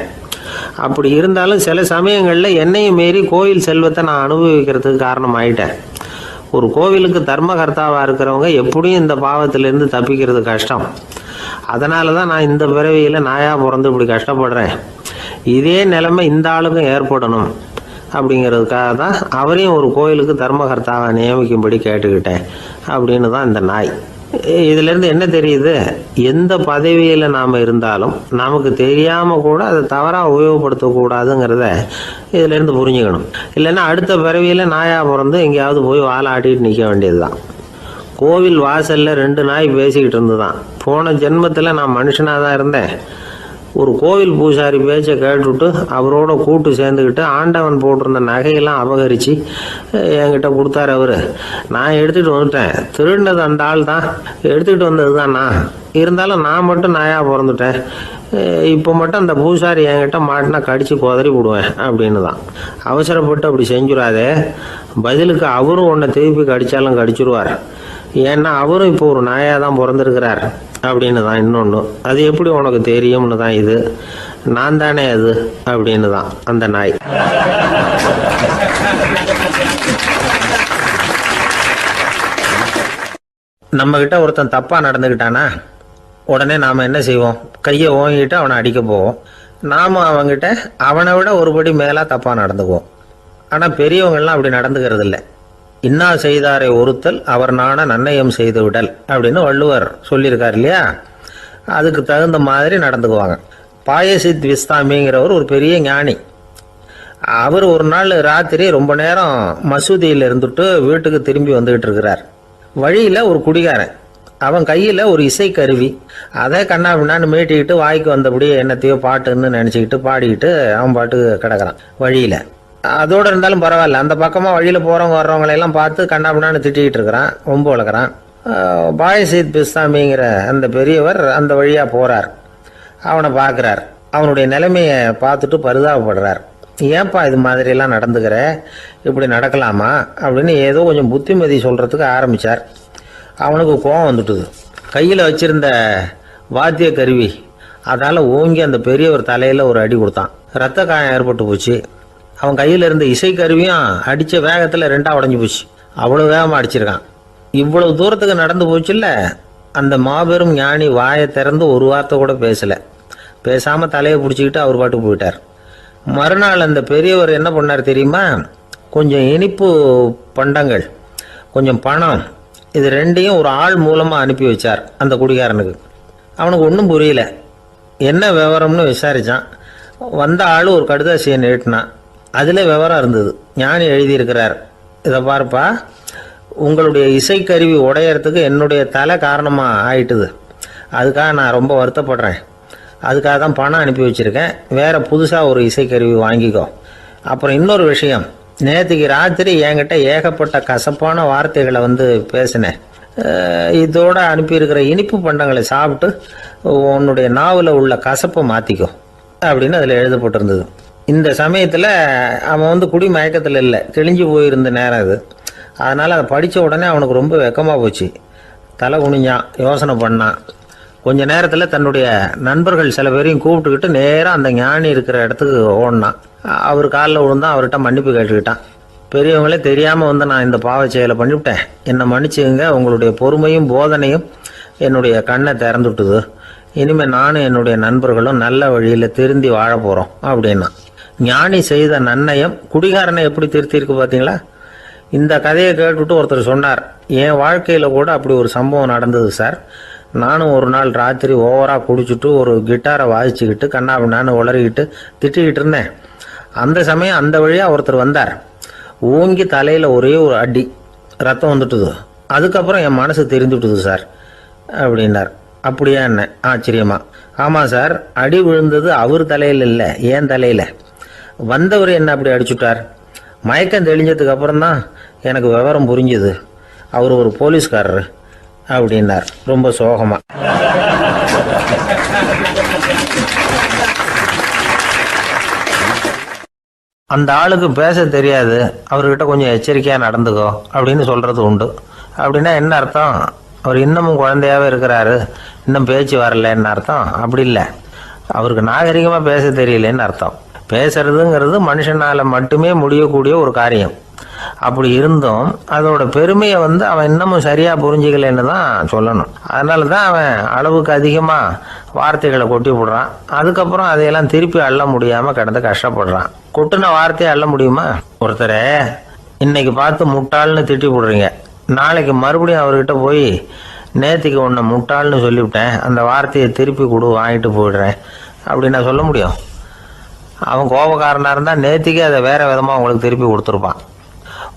அப்படி இருந்தாலும் சில சமயங்களில் என்னையும் மீறி கோயில் செல்வத்தை நான் அனுபவிக்கிறதுக்கு காரணமாயிட்டேன். ஒரு கோவிலுக்கு தர்மகர்த்தாவாக இருக்கிறவங்க எப்படியும் இந்த பாவத்திலேருந்து தப்பிக்கிறது கஷ்டம். அதனால தான் நான் இந்த பிறவியில் நாயாக பிறந்து இப்படி கஷ்டப்படுறேன். இதே நிலைமை இந்த ஆளுக்கும் ஏற்படணும் அப்படிங்கிறதுக்காக தான் அவரையும் ஒரு கோயிலுக்கு தர்மகர்த்தாவை நியமிக்கும்படி கேட்டுக்கிட்டேன் அப்படின்னு தான் இந்த நாய். இதிலேருந்து என்ன தெரியுது? எந்த பதவியில் நாம் இருந்தாலும் நமக்கு தெரியாமல் கூட அதை தவறாக உபயோகப்படுத்தக்கூடாதுங்கிறத இதிலேருந்து புரிஞ்சுக்கணும். இல்லைன்னா அடுத்த பிறவியில் நாயாக பிறந்து எங்கேயாவது போய் வாலாட்டிட்டு நிற்க வேண்டியது தான். கோவில் வாசலில் 2 நாய் பேசிக்கிட்டு இருந்துதான். போன ஜென்மத்தில் நான் மனுஷனாக தான் இருந்தேன். ஒரு கோவில் பூசாரி பேச்சை கேட்டுவிட்டு அவரோட கூட்டு சேர்ந்துக்கிட்டு ஆண்டவன் போட்டிருந்த நகையெல்லாம் அபகரித்து என்கிட்ட கொடுத்தாரு அவர். நான் எடுத்துகிட்டு வந்துட்டேன். திருடினது அந்த ஆள் தான், எடுத்துக்கிட்டு வந்தது தான் நான். இருந்தாலும் நான் மட்டும் நாயாக பிறந்துட்டேன். இப்போ மட்டும் அந்த பூசாரி என்கிட்ட மாட்டினா கடித்து குதறி விடுவேன் அப்படின்னு தான். அவசரப்பட்டு அப்படி செஞ்சுடாதே. பதிலுக்கு அவரும் உன்னை திருப்பி கடித்தாலும் கடிச்சிருவார். ஏன்னா அவரும் இப்போ ஒரு நாயாக தான் பிறந்திருக்கிறார் அப்படின்னு தான் இன்னொன்று. அது எப்படி உனக்கு தெரியும்னு தான் இது. நான் தானே அது அப்படின்னு தான் அந்த நாய். நம்மக்கிட்ட ஒருத்தன் தப்பாக நடந்துக்கிட்டானா உடனே நாம் என்ன செய்வோம்? கையை ஓங்கிட்டு அவனை அடிக்க போவோம். நாம் அவங்ககிட்ட அவனை விட ஒருபடி மேலாக தப்பாக நடந்துக்குவோம். ஆனால் பெரியவங்கள்லாம் அப்படி நடந்துக்கிறது இல்லை. இன்னா செய்தாரை ஒருத்தல் அவர் நாண நன்னயம் செய்து விடல் அப்படின்னு வள்ளுவர் சொல்லியிருக்கார் இல்லையா? அதுக்கு தகுந்த மாதிரி நடந்துக்குவாங்க. பாயசித் விஸ்தாமிங்கிறவர் ஒரு பெரிய ஞானி. அவர் ஒரு நாள் ராத்திரி ரொம்ப நேரம் மசூதியில் இருந்துட்டு வீட்டுக்கு திரும்பி வந்துகிட்டு இருக்கிறார். வழியில் ஒரு குடிகாரன், அவன் கையில் ஒரு இசைக்கருவி, அதை கண்ணா பின்னான்னு மீட்டிக்கிட்டு வாய்க்கு வந்தபடி என்னத்தையோ பாட்டுன்னு நினச்சிக்கிட்டு பாடிக்கிட்டு அவன் பாட்டுக்கு கிடக்கிறான் வழியில். அதோடு இருந்தாலும் பரவாயில்ல, அந்த பக்கமாக வழியில் போகிறவங்க வர்றவங்களையெல்லாம் பார்த்து கண்ணா பின்னான்னு திட்டிக்கிட்டு இருக்கிறான், ரொம்ப வளர்க்குறான். பாயசீத் பிஸ்தாமிங்கிற அந்த பெரியவர் அந்த வழியாக போகிறார். அவனை பார்க்குறார். அவனுடைய நிலைமையை பார்த்துட்டு பரிதாபப்படுறார். ஏன்பா இது மாதிரிலாம் நடந்துக்கிற, இப்படி நடக்கலாமா அப்படின்னு ஏதோ கொஞ்சம் புத்திமதி சொல்கிறதுக்கு ஆரம்பித்தார். அவனுக்கு கோபம் வந்துட்டுது. கையில் வச்சிருந்த வாத்திய கருவி அதால் ஓங்கி அந்த பெரியவர் தலையில் ஒரு அடி கொடுத்தான். ரத்த காயம் ஏற்பட்டு போச்சு. அவன் கையில் இருந்த இசைக்கருவியும் அடித்த வேகத்தில் ரெண்டாக உடஞ்சி போச்சு. அவ்வளோ வேகமாக அடிச்சிருக்கான். இவ்வளவு தூரத்துக்கு நடந்து போச்சுல்ல. அந்த மாபெரும் ஞானி வாயை திறந்து ஒரு வார்த்தை கூட பேசலை. பேசாமல் தலையை பிடிச்சிக்கிட்டு அவர் பாட்டுக்கு போயிட்டார். மறுநாள் அந்த பெரியவர் என்ன பண்ணார் தெரியுமா? கொஞ்சம் இனிப்பு பண்டங்கள், கொஞ்சம் பணம், இது ரெண்டையும் ஒரு ஆள் மூலமாக அனுப்பி வச்சார் அந்த குடிகாரனுக்கு. அவனுக்கு ஒன்றும் புரியல. என்ன விவரம்னு விசாரித்தான். வந்த ஆள் ஒரு கடுதாசியை நீட்டினான். அதில் விவரம் இருந்தது. ஞானி எழுதியிருக்கிறார், இதை பாருப்பா, உங்களுடைய இசைக்கருவி உடையறதுக்கு என்னுடைய தலை காரணமாக ஆயிட்டுது. அதுக்காக நான் ரொம்ப வருத்தப்படுறேன். அதுக்காக தான் பணம் அனுப்பி வச்சுருக்கேன். வேறு புதுசாக ஒரு இசைக்கருவி வாங்கிக்கோ. அப்புறம் இன்னொரு விஷயம், நேற்றுக்கு ராத்திரி என்கிட்ட ஏகப்பட்ட கசப்பான வார்த்தைகளை பேசினேன். இதோடு அனுப்பியிருக்கிற இனிப்பு பண்டங்களை சாப்பிட்டு உன்னுடைய நாவில் உள்ள கசப்பை மாற்றிக்கோ அப்படின்னு அதில் எழுதப்பட்டிருந்தது. இந்த சமயத்தில் அவன் குடி மயக்கத்தில் இல்லை, தெளிஞ்சு போயிருந்த நேரம் அது. அதனால் அதை படித்த உடனே அவனுக்கு ரொம்ப வெக்கமாக போச்சு. தலை குனிஞ்சான், யோசனை பண்ணான். கொஞ்ச நேரத்தில் தன்னுடைய நண்பர்கள் சில பேரையும் கூப்பிட்டுக்கிட்டு நேராக அந்த ஞானி இருக்கிற இடத்துக்கு ஓடினான். அவர் காலில் விழுந்தான். அவர்கிட்ட மன்னிப்பு கேட்டுக்கிட்டான். பெரியவங்களே தெரியாமல் நான் இந்த பாவ செயலை பண்ணிவிட்டேன், என்னை மன்னிச்சுங்க. உங்களுடைய பொறுமையும் போதனையும் என்னுடைய கண்ணை திறந்துட்டுது. இனிமேல் நானும் என்னுடைய நண்பர்களும் நல்ல வழியில் திருந்தி வாழ போகிறோம் அப்படின்னா. ஞானி செய்த நன்னயம் குடிகாரனை எப்படி திருத்திருக்கு பார்த்தீங்களா? இந்த கதையை கேட்டுவிட்டு ஒருத்தர் சொன்னார், என் வாழ்க்கையில் கூட அப்படி ஒரு சம்பவம் நடந்தது சார். நானும் ஒரு நாள் ராத்திரி ஓவராக குடிச்சிட்டு ஒரு கிட்டாரை வாசிச்சுக்கிட்டு கண்ணாபின்னான்னு உளறிக்கிட்டு திட்டிக்கிட்டு இருந்தேன். அந்த சமயம் அந்த வழியாக ஒருத்தர் வந்தார். ஓங்கி தலையில் ஒரே ஒரு அடி, ரத்தம் வந்துட்டுது. அதுக்கப்புறம் என் மனசு தெரிந்துவிட்டுது சார் அப்படின்னார். அப்படியா என்ன ஆச்சரியமா? ஆமாம் சார், அடி விழுந்தது அவர் தலையில் இல்லை, என் தலையில். வந்தவர் என்ன அப்படி அடிச்சுட்டார். மயக்கம் தெளிஞ்சதுக்கு அப்புறம் தான் எனக்கு விவரம் புரிஞ்சுது. அவர் ஒரு போலீஸ்காரர் அப்படின்னார் ரொம்ப சோகமா. அந்த ஆளுக்கு பேச தெரியாது, அவர்கிட்ட கொஞ்சம் எச்சரிக்கையாக நடந்துக்கோ அப்படின்னு சொல்கிறது உண்டு. அப்படின்னா என்ன அர்த்தம்? அவர் இன்னமும் குழந்தையாகவே இருக்கிறாரு, இன்னும் பேச்சு வரலன்னு அர்த்தம்? அப்படி இல்லை, அவருக்கு நாகரிகமாக பேச தெரியலன்னு அர்த்தம். பேசுறதுங்கிறது மனுஷனால் மட்டுமே முடியக்கூடிய ஒரு காரியம். அப்படி இருந்தும் அதோட பெருமையை அவன் இன்னமும் சரியாக புரிஞ்சிக்கலன்னு தான் சொல்லணும். அதனால தான் அவன் அளவுக்கு அதிகமாக வார்த்தைகளை கொட்டி விடுறான். அதுக்கப்புறம் அதையெல்லாம் திருப்பி அள்ள முடியாமல் கிடந்து கஷ்டப்படுறான். கொட்டின வார்த்தையை அள்ள முடியுமா? ஒருத்தரை இன்னைக்கு பார்த்து முட்டாள்னு திட்டி விடுறீங்க, நாளைக்கு மறுபடியும் அவர்கிட்ட போய் நேற்றுக்கு உன்னை முட்டாள்னு சொல்லிவிட்டேன், அந்த வார்த்தையை திருப்பி கொடு, வாங்கிட்டு போயிடுறேன் அப்படின்னு நான் சொல்ல முடியும்? அவன் கோபக்காரனாக இருந்தால் நேற்றுக்கே அதை வேறு விதமாக உங்களுக்கு திருப்பி கொடுத்துருப்பான்.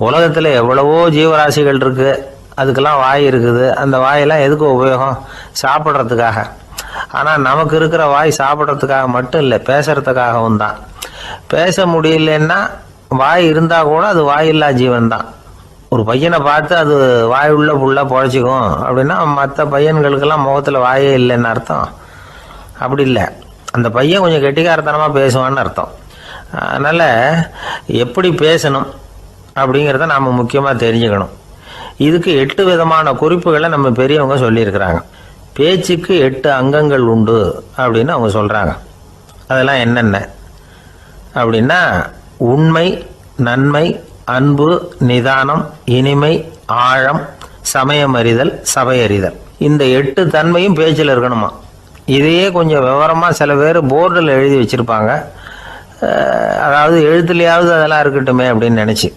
உலகத்தில் எவ்வளவோ ஜீவராசிகள் இருக்குது, அதுக்கெல்லாம் வாய் இருக்குது. அந்த வாயெல்லாம் எதுக்கு உபயோகம்? சாப்பிட்றதுக்காக. ஆனால் நமக்கு இருக்கிற வாய் சாப்பிட்றதுக்காக மட்டும் இல்லை, பேசுறதுக்காகவும் தான். பேச முடியலன்னா வாய் இருந்தால் கூட அது வாயில்லா ஜீவன் தான். ஒரு பையனை பார்த்து அது வாய் உள்ள புல்லாக பொழைச்சிக்கும் அப்படின்னா மற்ற பையன்களுக்கெல்லாம் முகத்தில் வாயே இல்லைன்னு அர்த்தம்? அப்படி இல்லை, அந்த பையன் கொஞ்சம் கெட்டிக்காரத்தனமாக பேசுவான்னு அர்த்தம். அதனால் எப்படி பேசணும் அப்படிங்கிறத நாம் முக்கியமாக தெரிஞ்சுக்கணும். இதுக்கு 8 விதமான குறிப்புகளை நம்ம பெரியவங்க சொல்லியிருக்கிறாங்க. பேச்சுக்கு 8 அங்கங்கள் உண்டு அப்படின்னு அவங்க சொல்கிறாங்க. அதெல்லாம் என்னென்ன அப்படின்னா, உண்மை, நன்மை, அன்பு, நிதானம், இனிமை, ஆழம், சமயமறிதல், சபையறிதல். இந்த 8 தன்மையும் பேச்சில் இருக்கணுமா. இதையே கொஞ்சம் விவரமாக சில பேர் போர்டில் எழுதி வச்சுருப்பாங்க. அதாவது எழுத்துலையாவது அதெல்லாம் இருக்கட்டுமே அப்படின்னு நினச்சி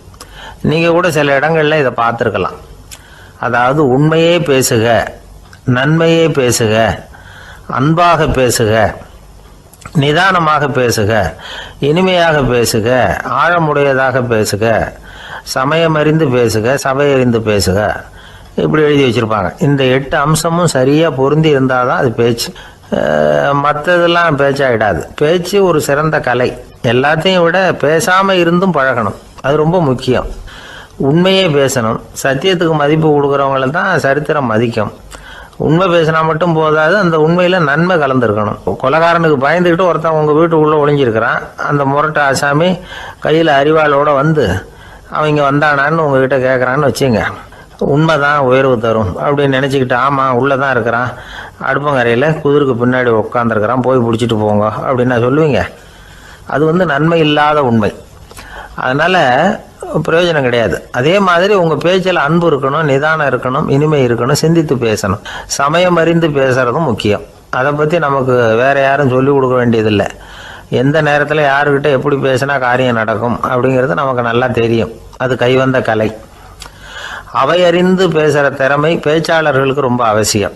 நீங்கள் கூட சில இடங்களில் இதை பார்த்துருக்கலாம். அதாவது உண்மையே பேசுக, நன்மையே பேசுக, அன்பாக பேசுக, நிதானமாக பேசுக, இனிமையாக பேசுக, ஆழமுடையதாக பேசுக, சமயமறிந்து பேசுக, சபையறிந்து பேசுக, இப்படி எழுதி வச்சுருப்பாங்க. இந்த 8 அம்சமும் சரியாக பொருந்தி இருந்தால் தான் அது பேச்சு. மற்றதெல்லாம் பேச்சாகிடாது. பேச்சு ஒரு சிறந்த கலை. எல்லாத்தையும் விட பேசாமல் இருந்தும் பழகணும், அது ரொம்ப முக்கியம். உண்மையே பேசணும். சத்தியத்துக்கு மதிப்பு கொடுக்குறவங்கள தான் சரித்திரம் மதிக்கும். உண்மை பேசினா மட்டும் போதாது, அந்த உண்மையில் நன்மை கலந்துருக்கணும். கொலைகாரனுக்கு பயந்துக்கிட்டு ஒருத்தன் உங்கள் வீட்டுக்குள்ளே ஒளிஞ்சிருக்கிறான். அந்த முரட்டு ஆசாமி கையில் அறிவாளோடு வந்து அவன் இங்கே வந்தானான்னு உங்ககிட்ட கேட்குறான்னு வச்சுங்க. உண்மைதான் உயர்வு தரும் அப்படின்னு நினச்சிக்கிட்டு, ஆமாம் உள்ளே தான் இருக்கிறான், அடுப்பங்கரையில் குதிருக்கு பின்னாடி உட்காந்துருக்கிறான், போய் பிடிச்சிட்டு போங்க அப்படின்னு நான் சொல்லுவீங்க. அது நன்மை இல்லாத உண்மை. அதனால் பிரயோஜனம் கிடையாது. அதே மாதிரி உங்கள் பேச்சில் அன்பு இருக்கணும், நிதானம் இருக்கணும், இனிமை இருக்கணும், சிந்தித்து பேசணும், சமயம் அறிந்து பேசுகிறதும் முக்கியம். அதை பற்றி நமக்கு வேறு யாரும் சொல்லிக் கொடுக்க வேண்டியதில்லை. எந்த நேரத்தில் யாருக்கிட்ட எப்படி பேசினா காரியம் நடக்கும் அப்படிங்கிறது நமக்கு நல்லா தெரியும். அது கைவந்த கலை. அவையறிந்து பேசுகிற திறமை பேச்சாளர்களுக்கு ரொம்ப அவசியம்.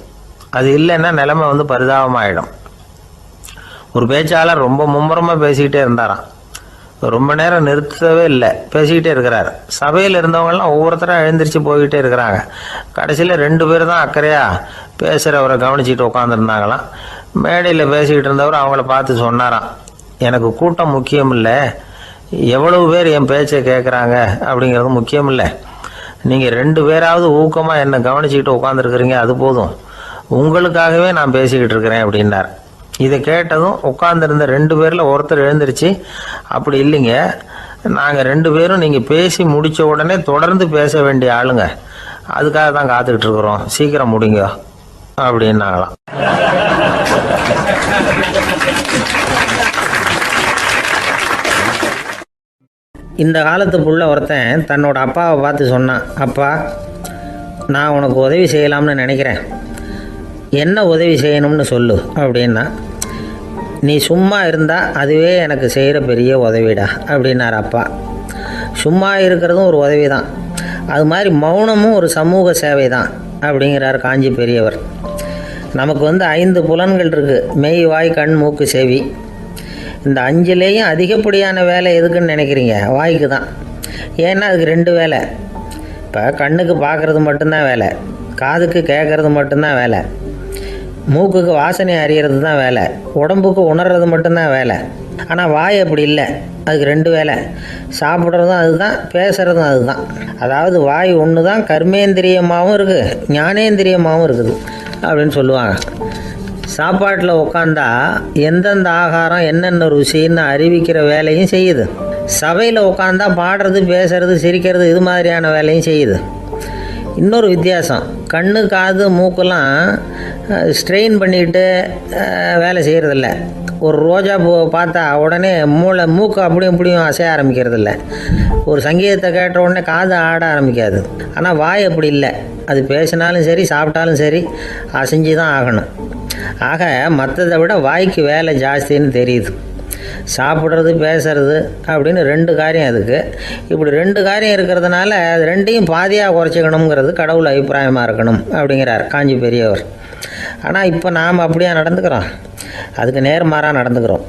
அது இல்லைன்னா நிலைமை பரிதாபமாயிடும். ஒரு பேச்சாளர் ரொம்ப மும்முரமாக பேசிக்கிட்டே இருந்தாராம். ரொம்ப நேரம் நிறுத்தவே இல்லை, பேசிக்கிட்டே இருக்கிறார். சபையில் இருந்தவங்கலாம் ஒவ்வொருத்தராக எழுந்திரிச்சு போய்கிட்டே இருக்கிறாங்க. கடைசியில் 2 பேர் தான் அக்கறையாக பேசுகிறவரை கவனிச்சிட்டு உட்காந்துருந்தாங்களாம். மேடையில் பேசிக்கிட்டு இருந்தவர் அவங்கள பார்த்து சொன்னாராம், எனக்கு கூட்டம் முக்கியம் இல்லை, எவ்வளவு பேர் என் பேச்சை கேட்குறாங்க அப்படிங்கிறது முக்கியம் இல்லை. நீங்கள் 2 பேராவது ஊக்கமாக என்னை கவனிச்சிக்கிட்டு உட்காந்துருக்குறீங்க, அது போதும். உங்களுக்காகவே நான் பேசிக்கிட்டு இருக்கிறேன் அப்படின்னார். இதை கேட்டதும் உட்காந்துருந்த 2 பேரில் ஒருத்தர் எழுந்திருச்சு, அப்படி இல்லைங்க, நாங்கள் 2 பேரும் நீங்கள் பேசி முடித்த உடனே தொடர்ந்து பேச வேண்டிய ஆளுங்க, அதுக்காக தான் காத்துக்கிட்டு இருக்கிறோம், சீக்கிரம் முடிங்க அப்படின்னாங்களாம். இந்த காலத்துக்குள்ள ஒருத்தன் தன்னோட அப்பாவை பார்த்து சொன்னான், அப்பா நான் உனக்கு உதவி செய்யலாம்னு நினைக்கிறேன், என்ன உதவி செய்யணும்னு சொல்லு அப்படின்னா. நீ சும்மா இருந்தால் அதுவே எனக்கு செய்கிற பெரிய உதவிடா அப்படின்னார் அப்பா. சும்மா இருக்கிறதும் ஒரு உதவி தான், அது மாதிரி மௌனமும் ஒரு சமூக சேவை தான் அப்படிங்கிறார் காஞ்சி பெரியவர். நமக்கு 5 புலன்கள் இருக்குது, மெய், வாய், கண், மூக்கு, செவி. இந்த 5லேயும் அதிகப்படியான வேலை எதுக்குன்னு நினைக்கிறீங்க? வாய்க்கு தான். ஏன்னா அதுக்கு 2 வேலை. இப்போ கண்ணுக்கு பார்க்குறது மட்டும்தான் வேலை, காதுக்கு கேட்குறது மட்டும்தான் வேலை, மூக்குக்கு வாசனை அறியறது தான் வேலை, உடம்புக்கு உணர்றது மட்டும்தான் வேலை. ஆனால் வாய் அப்படி இல்லை, அதுக்கு 2 வேலை. சாப்பிட்றதும் அதுதான், பேசுகிறதும் அதுதான். அதாவது வாய் ஒன்று தான் கர்மேந்திரியமாகவும் இருக்குது, ஞானேந்திரியமாகவும் இருக்குது அப்படின்னு சொல்லுவாங்க. சாப்பாட்டில் உட்காந்தா எந்தெந்த ஆகாரம் என்னென்ன ருசின்னு அறிவிக்கிற வேலையும் செய்யுது. சபையில் உட்காந்தா பாடுறது, பேசுறது, சிரிக்கிறது, இது மாதிரியான வேலையும் செய்யுது. இன்னொரு வித்தியாசம், கண்ணு, காது, மூக்கெல்லாம் ஸ்ட்ரெயின் பண்ணிக்கிட்டு வேலை செய்கிறதில்ல. ஒரு ரோஜா பூ பார்த்தா உடனே மூக்கு அப்படியும் இப்படியும் அசைய ஆரம்பிக்கிறதில்ல. ஒரு சங்கீதத்தை கேட்ட உடனே காது ஆட ஆரம்பிக்காது. ஆனால் வாய் அப்படி இல்லை, அது பேசினாலும் சரி சாப்பிட்டாலும் சரி அசைஞ்சு தான் ஆகணும். ஆக மற்றதை விட வாய்க்கு வேலை ஜாஸ்தின்னு தெரியுது. சாப்பிட்றது, பேசுறது அப்படின்னு 2 காரியம் அதுக்கு. இப்படி 2 காரியம் இருக்கிறதுனால அது 2ஐயும் பாதியாக குறைச்சிக்கணுங்கிறது கடவுள் அபிப்பிராயமாக இருக்கணும் அப்படிங்கிறார் காஞ்சி பெரியவர். ஆனால் இப்போ நாம் அப்படியா நடந்துக்கிறோம்? அதுக்கு நேர்மாறாக நடந்துக்கிறோம்.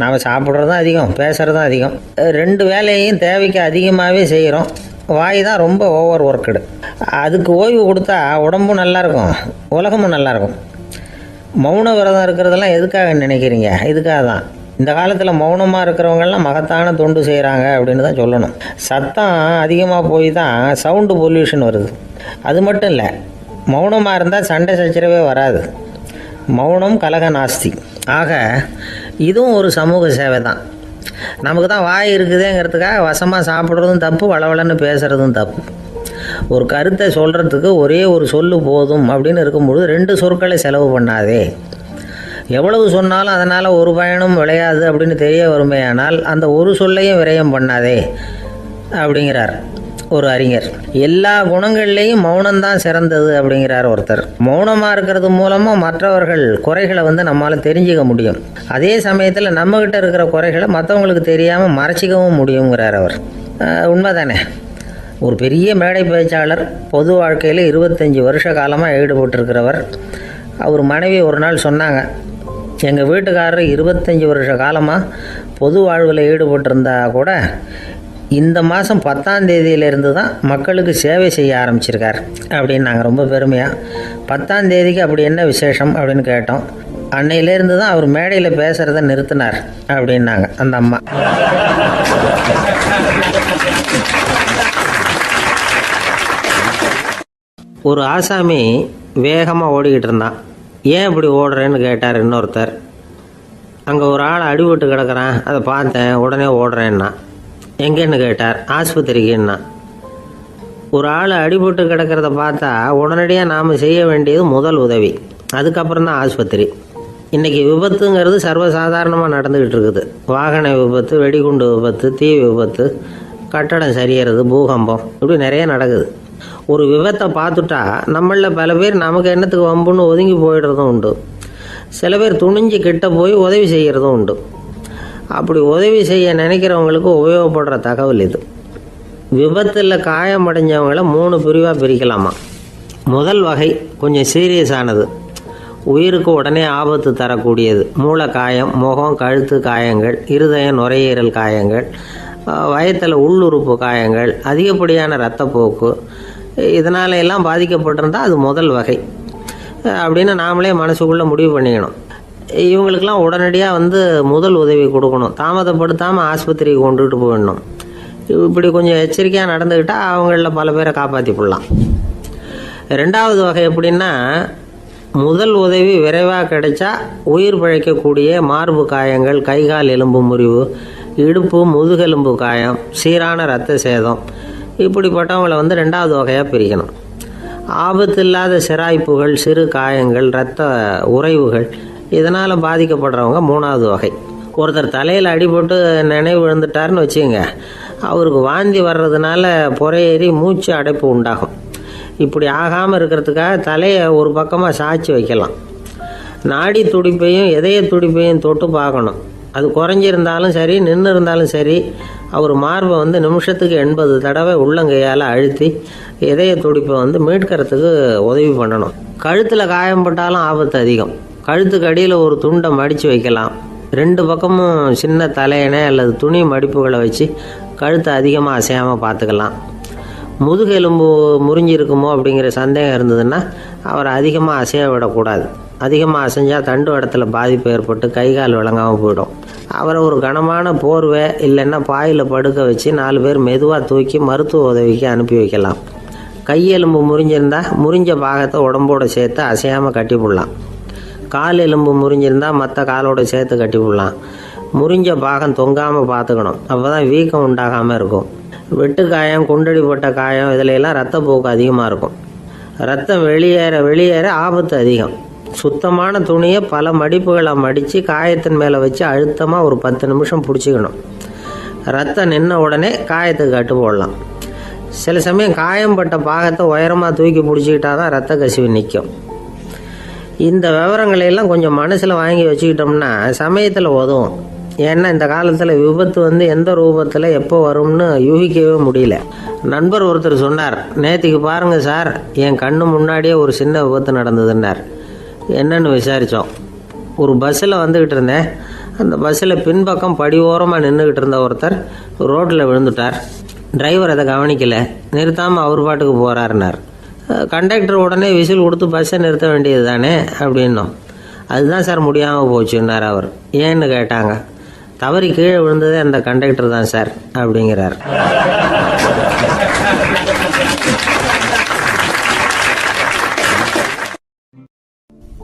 நாம் சாப்பிட்றதும் அதிகம், பேசுகிறதும் அதிகம், 2 வேலையையும் தேவைக்கு அதிகமாகவே செய்கிறோம். வாய் தான் ரொம்ப ஓவர் ஒர்க்குடு. அதுக்கு ஓய்வு கொடுத்தா உடம்பும் நல்லாயிருக்கும், உலகமும் நல்லாயிருக்கும். மௌன விரதம் இருக்கிறதெல்லாம் எதுக்காக நினைக்கிறீங்க? இதுக்காக தான். இந்த காலத்தில் மௌனமாக இருக்கிறவங்கெல்லாம் மகத்தான தொண்டு செய்கிறாங்க அப்படின்னு தான் சொல்லணும். சத்தம் அதிகமாக போய் தான் சவுண்டு பொல்யூஷன் வருது. அது மட்டும் இல்லை, மௌனமாக இருந்தால் சண்டை சச்சரவே வராது. மௌனம் கலக நாஸ்தி. ஆக இதுவும் ஒரு சமூக சேவை தான். நமக்கு தான் வாய் இருக்குதுங்கிறதுக்காக வசமாக சாப்பிட்றதும் தப்பு, வளவளன்னு பேசுகிறதும் தப்பு. ஒரு கருத்தை சொல்கிறதுக்கு ஒரே ஒரு சொல்லு போதும் அப்படின்னு இருக்கும்பொழுது 2 சொற்களை செலவு பண்ணாதே. எவ்வளவு சொன்னாலும் அதனால் ஒரு பயனும் விளையாது அப்படின்னு தெரிய வருமேயானால் அந்த ஒரு சொல்லையும் விரயம் பண்ணாதே அப்படிங்கிறார் ஒரு அறிஞர். எல்லா குணங்கள்லேயும் மௌனம்தான் சிறந்தது அப்படிங்கிறார் ஒருத்தர். மௌனமாக இருக்கிறது மூலமாக மற்றவர்கள் குறைகளை நம்மளால் தெரிஞ்சிக்க முடியும். அதே சமயத்தில் நம்மக்கிட்ட இருக்கிற குறைகளை மற்றவங்களுக்கு தெரியாமல் மறைச்சிக்கவும் முடியுங்கிறார் அவர். உண்மைதானே? ஒரு பெரிய மேடை பேச்சாளர், பொது வாழ்க்கையில் 25 வருஷ காலமாக ஈடுபட்டிருக்கிறவர். அவர் மனைவி ஒரு நாள் சொன்னாங்க, எங்கள் வீட்டுக்காரர் 25 வருஷ காலமாக பொது வாழ்வில் ஈடுபட்டிருந்தா கூட இந்த மாதம் 10ஆம் தேதியிலேருந்து தான் மக்களுக்கு சேவை செய்ய ஆரம்பிச்சிருக்கார் அப்படின்னு நாங்கள் ரொம்ப பெருமையாக. 10ஆம் தேதிக்கு அப்படி என்ன விசேஷம் அப்படின்னு கேட்டோம். அன்னையிலேருந்து தான் அவர் மேடையில் பேசுகிறத நிறுத்தினார் அப்படின்னாங்க அந்த அம்மா. ஒரு ஆசாமி வேகமாக ஓடிக்கிட்டு இருந்தான். ஏன் இப்படி ஓடுறேன்னு கேட்டார் இன்னொருத்தர். அங்கே ஒரு ஆள் அடிபட்டு கிடக்கிறான், அதை பார்த்தேன், உடனே ஓடுறேன்னா. எங்கேன்னு கேட்டார். ஆஸ்பத்திரிக்குன்னா. ஒரு ஆள் அடிபட்டு கிடக்கிறத பார்த்தா உடனடியாக நாம் செய்ய வேண்டியது முதல் உதவி, அதுக்கப்புறம் தான் ஆஸ்பத்திரி. இன்றைக்கி விபத்துங்கிறது சர்வசாதாரணமாக நடந்துக்கிட்டு இருக்குது. வாகன விபத்து, வெடிகுண்டு விபத்து, தீ விபத்து, கட்டடம் சரியறது, பூகம்பம், இப்படி நிறைய நடக்குது. ஒரு விபத்தை பார்த்துட்டா நம்மளில் பல பேர் நமக்கு என்னத்துக்கு வம்புன்னு ஒதுங்கி போயிடுறதும் உண்டு. சில பேர் துணிஞ்சு கிட்ட போய் உதவி செய்கிறதும் உண்டு. அப்படி உதவி செய்ய நினைக்கிறவங்களுக்கு உபயோகப்படுற தகவல் இது. விபத்தில் காயமடைஞ்சவங்களை 3 பிரிவாக பிரிக்கலாமா. முதல் வகை கொஞ்சம் சீரியஸானது, உயிருக்கு உடனே ஆபத்து தரக்கூடியது. மூளை காயம், முகம், கழுத்து காயங்கள், இருதயம், நுரையீரல் காயங்கள், வயத்தில் உள்ளுறுப்பு காயங்கள், அதிகப்படியான இரத்தப்போக்கு, இதனால எல்லாம் பாதிக்கப்பட்டிருந்தால் அது முதல் வகை அப்படின்னு நாமளே மனசுக்குள்ளே முடிவு பண்ணிக்கணும். இவங்களுக்கெல்லாம் உடனடியாக முதல் உதவி கொடுக்கணும். தாமதப்படுத்தாமல் ஆஸ்பத்திரிக்கு கொண்டுகிட்டு போயிடணும். இப்படி கொஞ்சம் எச்சரிக்கையாக நடந்துக்கிட்டால் அவங்களில் பல பேரை காப்பாற்றி போடலாம். 2வது வகை எப்படின்னா, முதல் உதவி விரைவாக கிடைச்சா உயிர் பிழைக்கக்கூடிய மார்பு காயங்கள், கைகால் எலும்பு முறிவு, இடுப்பு முதுகெலும்பு காயம், சீரான இரத்த சேதம், இப்படிப்பட்டவங்களை 2வது வகையாக பிரிக்கணும். ஆபத்து இல்லாத சிராய்ப்புகள், சிறு காயங்கள், இரத்த உறைவுகள், இதனால் பாதிக்கப்படுறவங்க 3வது வகை. ஒருத்தர் தலையில் அடிபட்டு நினைவு விழுந்துட்டார்னு வச்சுங்க, அவருக்கு வாந்தி வர்றதுனால புறையேறி மூச்சு அடைப்பு உண்டாகும். இப்படி ஆகாமல் இருக்கிறதுக்காக தலையை ஒரு பக்கமாக சாய்ச்சி வைக்கலாம். நாடி துடிப்பையும் இதய துடிப்பையும் தொட்டு பார்க்கணும். அது குறைஞ்சிருந்தாலும் சரி, நின்று இருந்தாலும் சரி, அவர் மார்பை நிமிஷத்துக்கு 80 தடவை உள்ளங்கையால் அழுத்தி இதய துடிப்பை மீட்கிறதுக்கு உதவி பண்ணணும். கழுத்தில் காயம்பட்டாலும் ஆபத்து அதிகம். கழுத்துக்கு அடியில் ஒரு துண்டை மடித்து வைக்கலாம். 2 பக்கமும் சின்ன தலையணை அல்லது துணி மடிப்புகளை வச்சு கழுத்தை அதிகமாக அசையாமல் பார்த்துக்கலாம். முதுகெலும்பு முறிஞ்சிருக்குமோ அப்படிங்கிற சந்தேகம் இருந்ததுன்னா அவரை அதிகமாக அசைய விடக்கூடாது. அதிகமாக அசைஞ்சால் தண்டு இடத்துல பாதிப்பு ஏற்பட்டு கை கால் விளங்காமல் போயிடும். அவரை ஒரு கனமான போர்வை இல்லைன்னா பாயில் படுக்க வச்சு 4 பேர் மெதுவாக தூக்கி மருத்துவ உதவிக்கு அனுப்பி வைக்கலாம். கையெலும்பு முறிஞ்சிருந்தால் முறிஞ்ச பாகத்தை உடம்போடு சேர்த்து அசையாமல் கட்டி போடலாம். கால் எலும்பு முறிஞ்சிருந்தால் மற்ற காலோடு சேர்த்து கட்டி போடலாம். முறிஞ்ச பாகம் தொங்காமல் பார்த்துக்கணும், அப்போ தான் வீக்கம் உண்டாகாமல் இருக்கும். வெட்டு காயம், குண்டடிப்பட்ட காயம், இதிலெல்லாம் ரத்தப்போக்கு அதிகமாக இருக்கும். ரத்தம் வெளியேற ஆபத்து அதிகம். சுத்தமான துணியை பல மடிப்புகளை மடித்து காயத்தின் மேலே வச்சு அழுத்தமாக ஒரு 10 நிமிஷம் பிடிச்சிக்கணும். ரத்தம் நின்ன உடனே காயத்துக்கு கட்டு போடலாம். சில சமயம் காயம்பட்ட பாகத்தை உயரமாக தூக்கி பிடிச்சிக்கிட்டா தான் ரத்த கசிவு நிற்கும். இந்த விவரங்களையெல்லாம் கொஞ்சம் மனசில் வாங்கி வச்சுக்கிட்டோம்னா சமயத்தில் உதவும். ஏன்னா இந்த காலத்தில் விபத்து எந்த ரூபத்தில் எப்போ வரும்னு யூகிக்கவே முடியல. நண்பர் ஒருத்தர் சொன்னார், நேற்றுக்கு பாருங்கள் சார், என் கண்ணு முன்னாடியே ஒரு சின்ன விபத்து நடந்ததுன்னார். என்னன்னு விசாரித்தோம். ஒரு பஸ்ஸில் வந்துக்கிட்டு இருந்தேன். அந்த பஸ்ஸில் பின்பக்கம் படி ஓரமாக நின்றுக்கிட்டு இருந்த ஒருத்தர் ரோட்டில் விழுந்துட்டார். டிரைவர் அதை கவனிக்கலை, நிறுத்தாமல் அவர் பாட்டுக்கு போகிறாருனார். கண்டக்டர் உடனே விசில் கொடுத்து பஸ்ஸை நிறுத்த வேண்டியது தானே அப்படின்னோம். அதுதான் சார் முடியாமல் போச்சுன்னார் அவர். ஏன்னு கேட்டாங்க. தவறி கீழே விழுந்ததே அந்த கண்டக்டர் தான் சார் அப்படிங்கிறார்.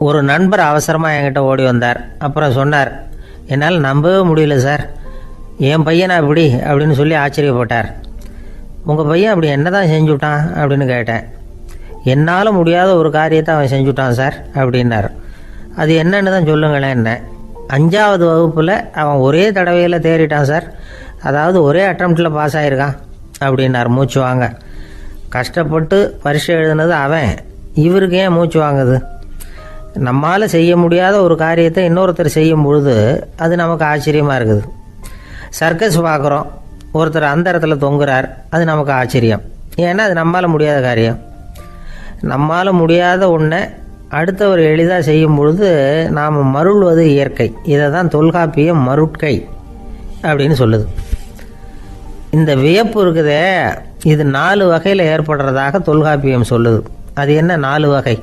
ஒரு நண்பர் அவசரமாக என்கிட்ட ஓடி வந்தார். அப்புறம் சொன்னார், என்னால் நம்பவே முடியல சார், என் பையனா இப்படி அப்படின்னு சொல்லி ஆச்சரியப்பட்டார். உங்கள் பையன் அப்படி என்ன தான் செஞ்சுட்டான் அப்படின்னு கேட்டேன். என்னால் முடியாத ஒரு காரியத்தை அவன் செஞ்சுட்டான் சார் அப்படின்னார். அது என்னன்னு தான் சொல்லுங்களேன். என்ன 5வது வகுப்பில் அவன் ஒரே தடவையில் தேறிட்டான் சார். அதாவது ஒரே அட்டம்ப்டில் பாஸ் ஆகிருக்கான் அப்படின்னார் மூச்சு வாங்க. கஷ்டப்பட்டு பரீட்சை எழுதுனது அவன், இவருக்கு ஏன் மூச்சு வாங்குது? நம்மால் செய்ய முடியாத ஒரு காரியத்தை இன்னொருத்தர் செய்யும் பொழுது அது நமக்கு ஆச்சரியமாக இருக்குது. சர்க்கஸ் பார்க்குறோம், ஒருத்தர் அந்த இடத்துல தொங்குறார், அது நமக்கு ஆச்சரியம். ஏன்னா அது நம்மால் முடியாத காரியம். நம்மால் முடியாத ஒன்றை அடுத்தவர் எளிதாக செய்யும் பொழுது நாம் மருள்வது இயற்கை. இதை தான் தொல்காப்பியம் மருட்கை அப்படின்னு சொல்லுது. இந்த வியப்பு இருக்குதே, இது 4 வகையில் ஏற்படுறதாக தொல்காப்பியம் சொல்லுது. அது என்ன 4 வகை?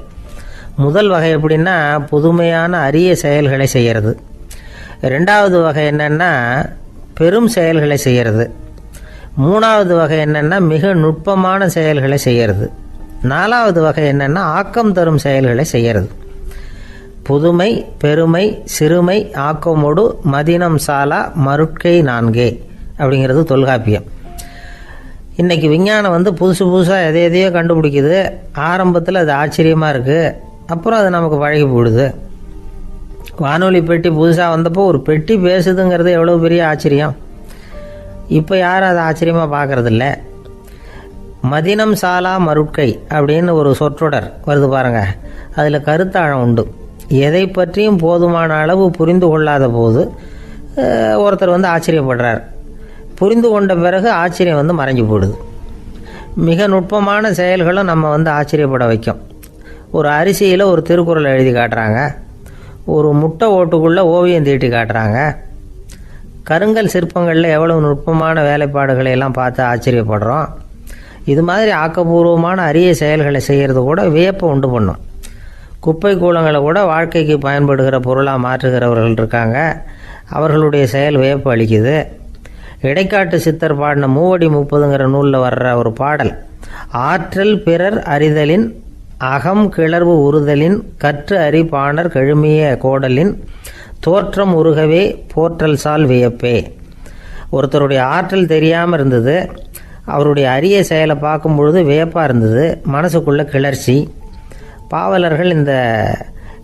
முதல் வகை எப்படின்னா புதுமையான அரிய செயல்களை செய்கிறது. 2வது வகை என்னென்னா பெரும் செயல்களை செய்கிறது. 3வது வகை என்னென்னா மிக நுட்பமான செயல்களை செய்கிறது. 4வது வகை என்னென்னா ஆக்கம் தரும் செயல்களை செய்கிறது. புதுமை, பெருமை, சிறுமை, ஆக்கமோடு மதினம் சாலா மருட்கை 4 அப்படிங்கிறது தொல்காப்பியம். இன்றைக்கி விஞ்ஞானம் புதுசு புதுசாக எதையோ கண்டுபிடிக்குது. ஆரம்பத்தில் அது ஆச்சரியமாக இருக்குது, அப்புறம் அது நமக்கு பழகி போடுது. வானொலி பெட்டி புதுசாக வந்தப்போ ஒரு பெட்டி பேசுதுங்கிறது எவ்வளோ பெரிய ஆச்சரியம். இப்போ யாரும் அதை ஆச்சரியமாக பார்க்குறதில்ல. மதினம் சாலா மருட்கை அப்படின்னு ஒரு சொற்றொடர் வருது பாருங்க. அதில் கருத்தாழம் உண்டு. எதை பற்றியும் போதுமான அளவு புரிந்து கொள்ளாத போது ஒருத்தர் ஆச்சரியப்படுறார். புரிந்து கொண்ட பிறகு ஆச்சரியம் மறைஞ்சு போடுது. மிக நுட்பமான செயல்களும் நம்ம ஆச்சரியப்பட வைக்கும். ஒரு அரிசியில் ஒரு திருக்குறள் எழுதி காட்டுறாங்க, ஒரு முட்டை ஓட்டுக்குள்ளே ஓவியம் தீட்டி காட்டுறாங்க. கருங்கல் சிற்பங்களில் எவ்வளவு நுட்பமான வேலைப்பாடுகளை எல்லாம் பார்த்து ஆச்சரியப்படுறோம். இது மாதிரி ஆக்கப்பூர்வமான அரிய செயல்களை செய்கிறது கூட வியப்பை உண்டு பண்ணும். குப்பை கூலங்களை கூட வாழ்க்கைக்கு பயன்படுகிற பொருளாக மாற்றுகிறவர்கள் இருக்காங்க. அவர்களுடைய செயல் வியப்பு அளிக்குது. இடைக்காட்டு சித்தர் பாடின 30 நூலில் வர்ற ஒரு பாடல், ஆற்றல் பிறர் அறிதலின் அகம் கிளர்வு உறுதலின் கற்று அறி பாணர் கெழுமிய கோடலின் தோற்றம் உருகவே போற்றல் சால் வியப்பே. ஒருத்தருடைய ஆற்றல் தெரியாமல் இருந்தது, அவருடைய அரிய செயலை பார்க்கும் பொழுது வியப்பாக இருந்தது, மனசுக்குள்ள கிளர்ச்சி. பாவலர்கள்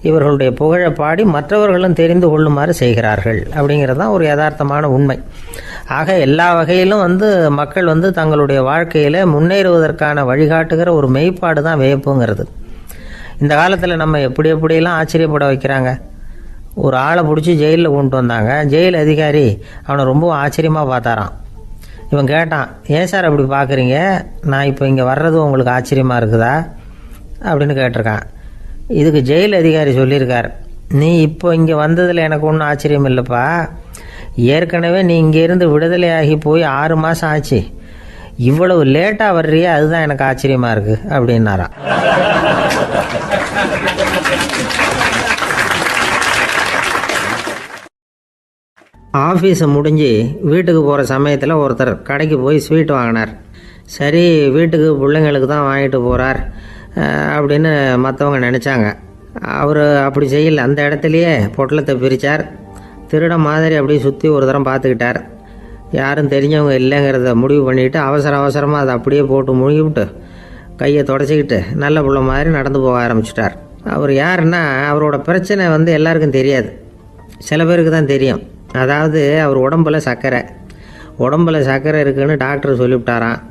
இவர்களுடைய புகழை பாடி மற்றவர்களும் தெரிந்து கொள்ளுமாறு செய்கிறார்கள் அப்படிங்கிறது தான் ஒரு யதார்த்தமான உண்மை. ஆக எல்லா வகையிலும் மக்கள் தங்களுடைய வாழ்க்கையில் முன்னேறுவதற்கான வழிகாட்டுகிற ஒரு மெய்ப்பாடு தான் வியப்புங்கிறது. இந்த காலத்தில் நம்ம எப்படியெல்லாம் ஆச்சரியப்பட வைக்கிறாங்க. ஒரு ஆளை பிடிச்சி ஜெயிலில் கொண்டு வந்தாங்க. ஜெயில் அதிகாரி அவனை ரொம்ப ஆச்சரியமாக பார்த்தாரான். இவன் கேட்டான், ஏன் சார் அப்படி பார்க்குறீங்க, நான் இப்போ இங்கே வர்றது உங்களுக்கு ஆச்சரியமாக இருக்குதா அப்படின்னு கேட்டிருக்கான். இதுக்கு ஜெயில் அதிகாரி சொல்லியிருக்கார், நீ இப்போ இங்கே வந்ததில் எனக்கு ஒன்றும் ஆச்சரியம் இல்லைப்பா, ஏற்கனவே நீ இங்கேருந்து விடுதலையாகி போய் 6 மாதம் ஆச்சு, இவ்வளவு லேட்டாக வர்றியே அதுதான் எனக்கு ஆச்சரியமாக இருக்குது அப்படின்னாராம். ஆஃபீஸை முடிஞ்சு வீட்டுக்கு போகிற சமயத்தில் ஒருத்தர் கடைக்கு போய் ஸ்வீட் வாங்கினார். சரி, வீட்டுக்கு பிள்ளைங்களுக்கு தான் வாங்கிட்டு போகிறார் அப்படின்னு மற்றவங்க நினச்சாங்க. அவர் அப்படி செய்யல. அந்த இடத்துலையே பொட்டலத்தை பிரித்தார். திருட மாதிரி அப்படியே சுற்றி ஒரு தரம் பார்த்துக்கிட்டார். யாரும் தெரிஞ்சவங்க இல்லைங்கிறத முடிவு பண்ணிவிட்டு அவசரமாக அதை அப்படியே போட்டு முழுகிவிட்டு கையை தொடச்சிக்கிட்டு நல்ல பிள்ளை மாதிரி நடந்து போக ஆரம்பிச்சிட்டார். அவர் யாருன்னா, அவரோட பிரச்சனை எல்லாருக்கும் தெரியாது, சில பேருக்கு தான் தெரியும். அதாவது அவர் உடம்புல சர்க்கரை இருக்குதுன்னு டாக்டர் சொல்லிவிட்டாராம்.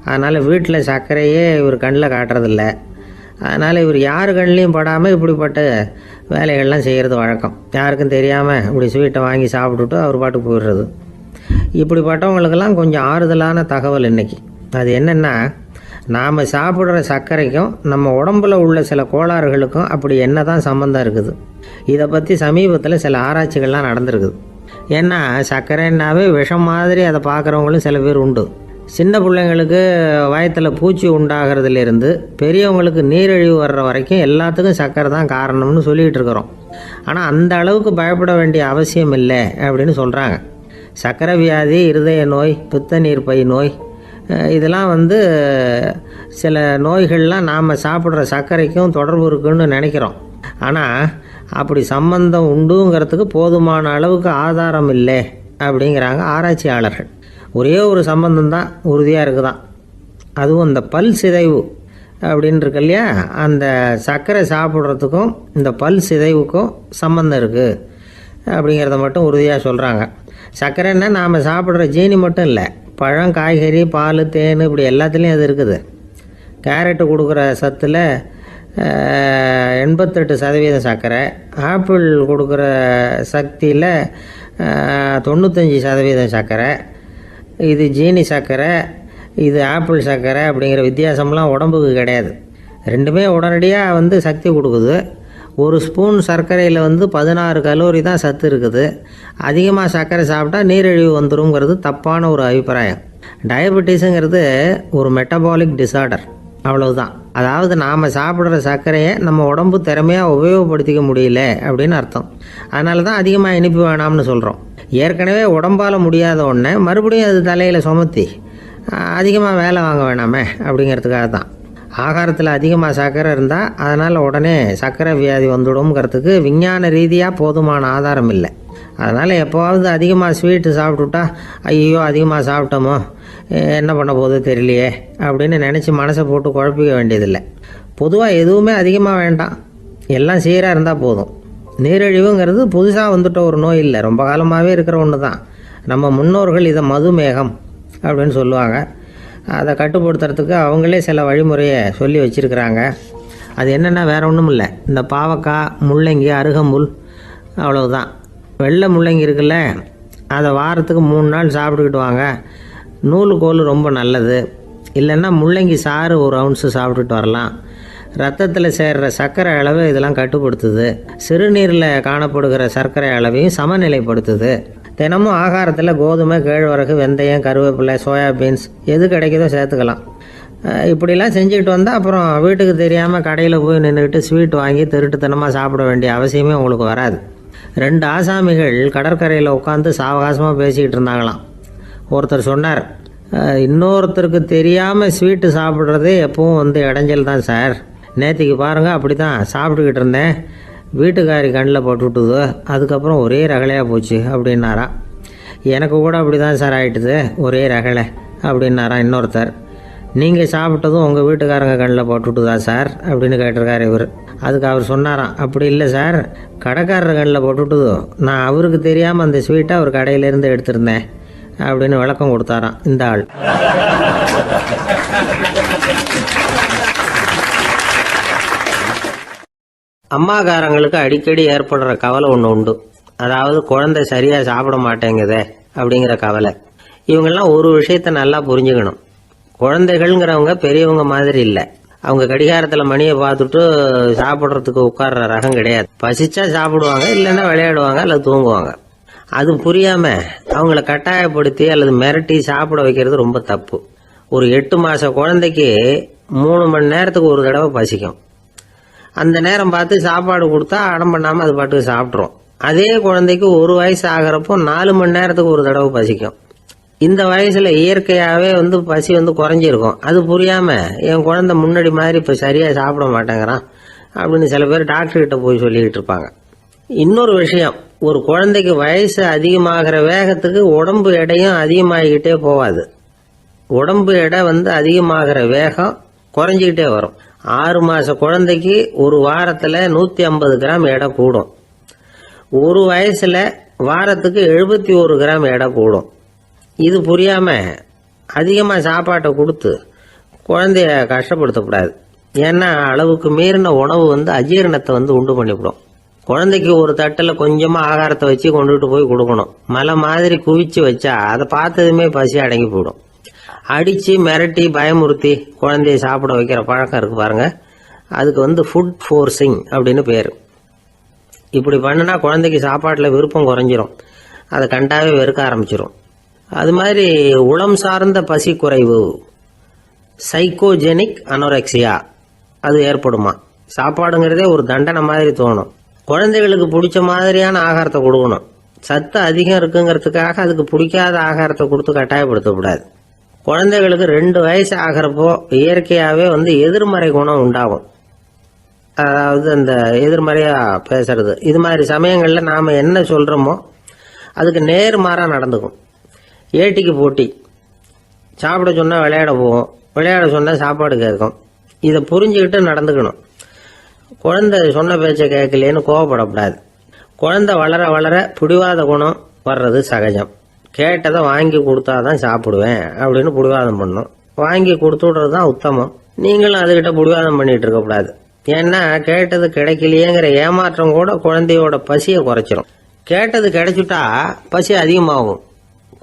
அதனால் வீட்டில் சர்க்கரையே இவர் கண்ணில் காட்டுறதில்ல. அதனால் இவர் யார் கண்ணிலையும் படாமல் இப்படிப்பட்ட வேலைகள்லாம் செய்கிறது வழக்கம். யாருக்கும் தெரியாமல் இப்படி ஸ்வீட்டை வாங்கி சாப்பிட்டுட்டு அவர் பாட்டுக்கு போயிடுறது. இப்படிப்பட்டவங்களுக்கெல்லாம் கொஞ்சம் ஆறுதலான தகவல் இன்றைக்கி. அது என்னென்னா, நாம் சாப்பிட்ற சர்க்கரைக்கும் நம்ம உடம்பில் உள்ள சில கோளாறுகளுக்கும் அப்படி என்ன தான் சம்மந்தம் இருக்குது. இதை பற்றி சமீபத்தில் சில ஆராய்ச்சிகள்லாம் நடந்திருக்குது. ஏன்னா சர்க்கரைன்னாவே விஷம் மாதிரி அதை பார்க்குறவங்களும் சில பேர் உண்டு. சின்ன பிள்ளைங்களுக்கு வயத்தில் பூச்சி உண்டாகிறதுலேருந்து பெரியவங்களுக்கு நீரிழிவு வர்ற வரைக்கும் எல்லாத்துக்கும் சர்க்கரை தான் காரணம்னு சொல்லிகிட்டு இருக்கிறோம். ஆனால் அந்த அளவுக்கு பயப்பட வேண்டிய அவசியம் இல்லை அப்படின்னு சொல்கிறாங்க. சர்க்கரை வியாதி, இருதய நோய், பித்த நீர் பை நோய், இதெல்லாம் சில நோய்கள்லாம் நாம் சாப்பிட்ற சர்க்கரைக்கும் தொடர்பு இருக்குன்னு நினைக்கிறோம். ஆனால் அப்படி சம்பந்தம் உண்டுங்கிறதுக்கு போதுமான அளவுக்கு ஆதாரம் இல்லை அப்படிங்கிறாங்க ஆராய்ச்சியாளர்கள். ஒரே ஒரு சம்பந்தம் தான் உறுதியாக இருக்குதான். அதுவும் இந்த பல் சிதைவு அப்படின்னு இருக்கு இல்லையா, அந்த சர்க்கரை சாப்பிட்றதுக்கும் இந்த பல் சிதைவுக்கும் சம்மந்தம் இருக்குது அப்படிங்கிறத மட்டும் உறுதியாக சொல்கிறாங்க. சர்க்கரைன்னா நாம் சாப்பிட்ற ஜீனி மட்டும் இல்லை, பழம், காய்கறி, பால், தேன் இப்படி எல்லாத்துலேயும் அது இருக்குது. கேரட்டு கொடுக்குற சத்தில் 88% சர்க்கரை, ஆப்பிள் கொடுக்குற சக்தியில் 95% சர்க்கரை. இது ஜீனி சர்க்கரை, இது ஆப்பிள் சர்க்கரை அப்படிங்கிற வித்தியாசம்லாம் உடம்புக்கு கிடையாது. ரெண்டுமே உடனடியாக சக்தி கொடுக்குது. ஒரு ஸ்பூன் சர்க்கரையில் 16 கலோரி தான் சத்து இருக்குது. அதிகமாக சர்க்கரை சாப்பிட்டா நீரிழிவு வந்துருங்கிறது தப்பான ஒரு அபிப்பிராயம். டயபெட்டிஸுங்கிறது ஒரு மெட்டபாலிக் டிசார்டர், அவ்வளவுதான். அதாவது நாம் சாப்பிட்ற சர்க்கரையை நம்ம உடம்பு திறமையாக உபயோகப்படுத்திக்க முடியல அப்படின்னு அர்த்தம். அதனால தான் அதிகமாக இனிப்பு வேணாம்னு சொல்கிறோம். ஏற்கனவே உடம்பால் முடியாத ஒன்றை மறுபடியும் அது தலையில் சுமத்தி அதிகமாக வேலை வாங்க வேணாமே அப்படிங்கிறதுக்காக தான். ஆகாரத்தில் அதிகமாக சர்க்கரை இருந்தால் அதனால் உடனே சர்க்கரை வியாதி வந்துடும்ங்கிறதுக்கு விஞ்ஞான ரீதியாக போதுமான ஆதாரம் இல்லை. அதனால் எப்போவாவது அதிகமாக ஸ்வீட்டு சாப்பிட்டுட்டா ஐயோ அதிகமாக சாப்பிட்டோமோ என்ன பண்ண போகுது தெரியலையே அப்படின்னு நினச்சி மனசை போட்டு குழப்பிக்க வேண்டியதில்லை. பொதுவாக எதுவுமே அதிகமாக வேண்டாம், எல்லாம் சீராக இருந்தால் போதும். நீரிழிவுங்கிறது புதுசாக வந்துட்ட ஒரு நோய் இல்லை, ரொம்ப காலமாகவே இருக்கிற ஒன்று தான். நம்ம முன்னோர்கள் இதை மதுமேகம் அப்படின்னு சொல்லுவாங்க. அதை கட்டுப்படுத்துறதுக்கு அவங்களே சில வழிமுறையை சொல்லி வச்சுருக்கிறாங்க. அது என்னென்னா வேறு ஒன்றும் இல்லை, இந்த பாவக்காய், முள்ளங்கி, அருகம்புல், அவ்வளவுதான். வெள்ளை முள்ளங்கி இருக்குல்ல, அதை வாரத்துக்கு 3 நாள் சாப்பிட்டுக்கிட்டு வாங்க. நூலுக்கோல் ரொம்ப நல்லது. இல்லைன்னா முள்ளங்கி சாறு 1 ounce சாப்பிட்டுட்டு வரலாம். ரத்தத்தில் சேர்கிற சர்க்கரை அளவை இதெல்லாம் கட்டுப்படுத்துது. சிறுநீரில் காணப்படுகிற சர்க்கரை அளவையும் சமநிலைப்படுத்துது. தினமும் ஆகாரத்தில் கோதுமை, கேழ்வரகு, வெந்தயம், கருவேப்பிலை, சோயாபீன்ஸ் எது கிடைக்குதோ சேர்த்துக்கலாம். இப்படிலாம் செஞ்சுக்கிட்டு வந்தால் அப்புறம் வீட்டுக்கு தெரியாமல் கடையில் போய் நின்றுக்கிட்டு ஸ்வீட் வாங்கி திருட்டுத்தனமாக சாப்பிட வேண்டிய அவசியமே உங்களுக்கு வராது. 2 ஆசாமிகள் கடற்கரையில் உட்காந்து சாவகாசமாக பேசிக்கிட்டு இருந்தாங்களாம். ஒருத்தர் சொன்னார், இன்னொருத்தருக்கு தெரியாமல் ஸ்வீட்டு சாப்பிட்றதே எப்பவும் இடைஞ்சல் தான் சார். நேற்றுக்கு பாருங்கள் அப்படி தான் சாப்பிட்டுக்கிட்டு இருந்தேன், வீட்டுக்காரி கண்ணில் போட்டுவிட்டுது, அதுக்கப்புறம் ஒரே ரகலையாக போச்சு அப்படின்னாராம். எனக்கு கூட அப்படி தான் சார் ஆகிட்டுது, ஒரே ரகலை அப்படின்னாராம் இன்னொருத்தர். நீங்கள் சாப்பிட்டதும் உங்கள் வீட்டுக்காரங்க கண்ணில் போட்டுவிட்டுதா சார் அப்படின்னு கேட்டிருக்காரு இவர். அதுக்கு அவர் சொன்னாராம், அப்படி இல்லை சார், கடைக்காரர் கண்ணில் போட்டுவிட்டுதோ, நான் அவருக்கு தெரியாமல் அந்த ஸ்வீட்டை அவர் கடையிலேருந்து எடுத்திருந்தேன் அப்படின்னு விளக்கம் கொடுத்தாராம் இந்த ஆள். அம்மாக்காரங்களுக்கு அடிக்கடி ஏற்படுற கவலை ஒன்று உண்டு. அதாவது குழந்தை சரியாக சாப்பிட மாட்டேங்குதே அப்படிங்கிற கவலை. இவங்கெல்லாம் ஒரு விஷயத்த நல்லா புரிஞ்சுக்கணும். குழந்தைகள்ங்கிறவங்க பெரியவங்க மாதிரி இல்லை. அவங்க கடிகாரத்தில் மணியை பார்த்துட்டு சாப்பிட்றதுக்கு உட்கார்ற ரகம் கிடையாது. பசிச்சா சாப்பிடுவாங்க, இல்லைன்னா விளையாடுவாங்க அல்லது தூங்குவாங்க. அது புரியாமல் அவங்கள கட்டாயப்படுத்தி அல்லது மிரட்டி சாப்பிட வைக்கிறது ரொம்ப தப்பு. ஒரு 8 மாத குழந்தைக்கு 3 மணி நேரத்துக்கு ஒரு தடவை பசிக்கும். அந்த நேரம் பார்த்து சாப்பாடு கொடுத்தா அடம் பண்ணாமல் அது பாட்டுக்கு சாப்பிட்றோம். அதே குழந்தைக்கு 1 வயசு ஆகிறப்போ 4 மணி நேரத்துக்கு ஒரு தடவை பசிக்கும். இந்த வயசில் இயற்கையாகவே பசி குறைஞ்சிருக்கும். அது புரியாமல் என் குழந்தை முன்னாடி மாதிரி இப்போ சரியாக சாப்பிட மாட்டேங்கிறான் அப்படின்னு சில பேர் டாக்டர்கிட்ட போய் சொல்லிக்கிட்டு இருப்பாங்க. இன்னொரு விஷயம், ஒரு குழந்தைக்கு வயசு அதிகமாகிற வேகத்துக்கு உடம்பு எடையும் அதிகமாகிக்கிட்டே போகாது. உடம்பு எடை அதிகமாகிற வேகம் குறைஞ்சிக்கிட்டே வரும். 6 மாத குழந்தைக்கு ஒரு வாரத்தில் 150 கிராம் எடை கூடும். ஒரு வயசில் வாரத்துக்கு 71 கிராம் எடை கூடும். இது புரியாமல் அதிகமாக சாப்பாட்டை கொடுத்து குழந்தைய கஷ்டப்படுத்தக்கூடாது. ஏன்னா அளவுக்கு மீறின உணவு அஜீரணத்தை உண்டு பண்ணிவிடும். குழந்தைக்கு ஒரு தட்டில் கொஞ்சமாக ஆகாரத்தை வச்சு கொண்டுகிட்டு போய் கொடுக்கணும். மலை மாதிரி குவிச்சு வச்சா அதை பார்த்ததுமே பசி அடங்கி போயிடும். அடித்து மிரட்டி பயமுறுத்தி குழந்தைய சாப்பிட வைக்கிற பழக்கம் இருக்குது பாருங்கள், அதுக்கு ஃபுட் ஃபோர்ஸிங் அப்படின்னு பேர். இப்படி பண்ணினா குழந்தைக்கு சாப்பாட்டில் விருப்பம் குறைஞ்சிரும், அதை கண்டாவே வெறுக்க ஆரம்பிச்சிடும். அது மாதிரி உளம் சார்ந்த பசி குறைவு, சைக்கோஜெனிக் அனோரெக்சியா, அது ஏற்படுமா. சாப்பாடுங்கிறதே ஒரு தண்டனை மாதிரி தோணும். குழந்தைகளுக்கு பிடிச்ச மாதிரியான ஆகாரத்தை கொடுக்கணும். சத்து அதிகம் இருக்குங்கிறதுக்காக அதுக்கு பிடிக்காத ஆகாரத்தை கொடுத்து கட்டாயப்படுத்தக்கூடாது. குழந்தைகளுக்கு 2 வயசு ஆகிறப்போ இயற்கையாகவே எதிர்மறை குணம் உண்டாகும். அதாவது அந்த எதிர்மறையாக பேசுறது. இது மாதிரி சமயங்களில் நாம் என்ன சொல்கிறோமோ அதுக்கு நேர்மாறாக நடந்துக்கும். ஏட்டிக்கு போட்டி, சாப்பிட சொன்னால் விளையாட போவோம், விளையாட சொன்னால் சாப்பாடு கேட்கும். இதை புரிஞ்சுக்கிட்டு நடந்துக்கணும். குழந்தை சொன்ன பேச்சை கேட்கலேன்னு கோவப்படக்கூடாது. குழந்தை வளர வளர பிடிவாத குணம் வர்றது சகஜம். கேட்டதை வாங்கி கொடுத்தாதான் சாப்பிடுவேன் அப்படின்னு பிடிவாதம் பண்ணும். வாங்கி கொடுத்து விடுறது தான் உத்தமம். நீங்களும் அதுகிட்ட பிடிவாதம் பண்ணிட்டு இருக்கக்கூடாது. ஏன்னா கேட்டது கிடைக்கலையேங்கிற ஏமாற்றம் கூட குழந்தையோட பசியை குறைச்சிரும். கேட்டது கிடைச்சிட்டா பசி அதிகமாகும்.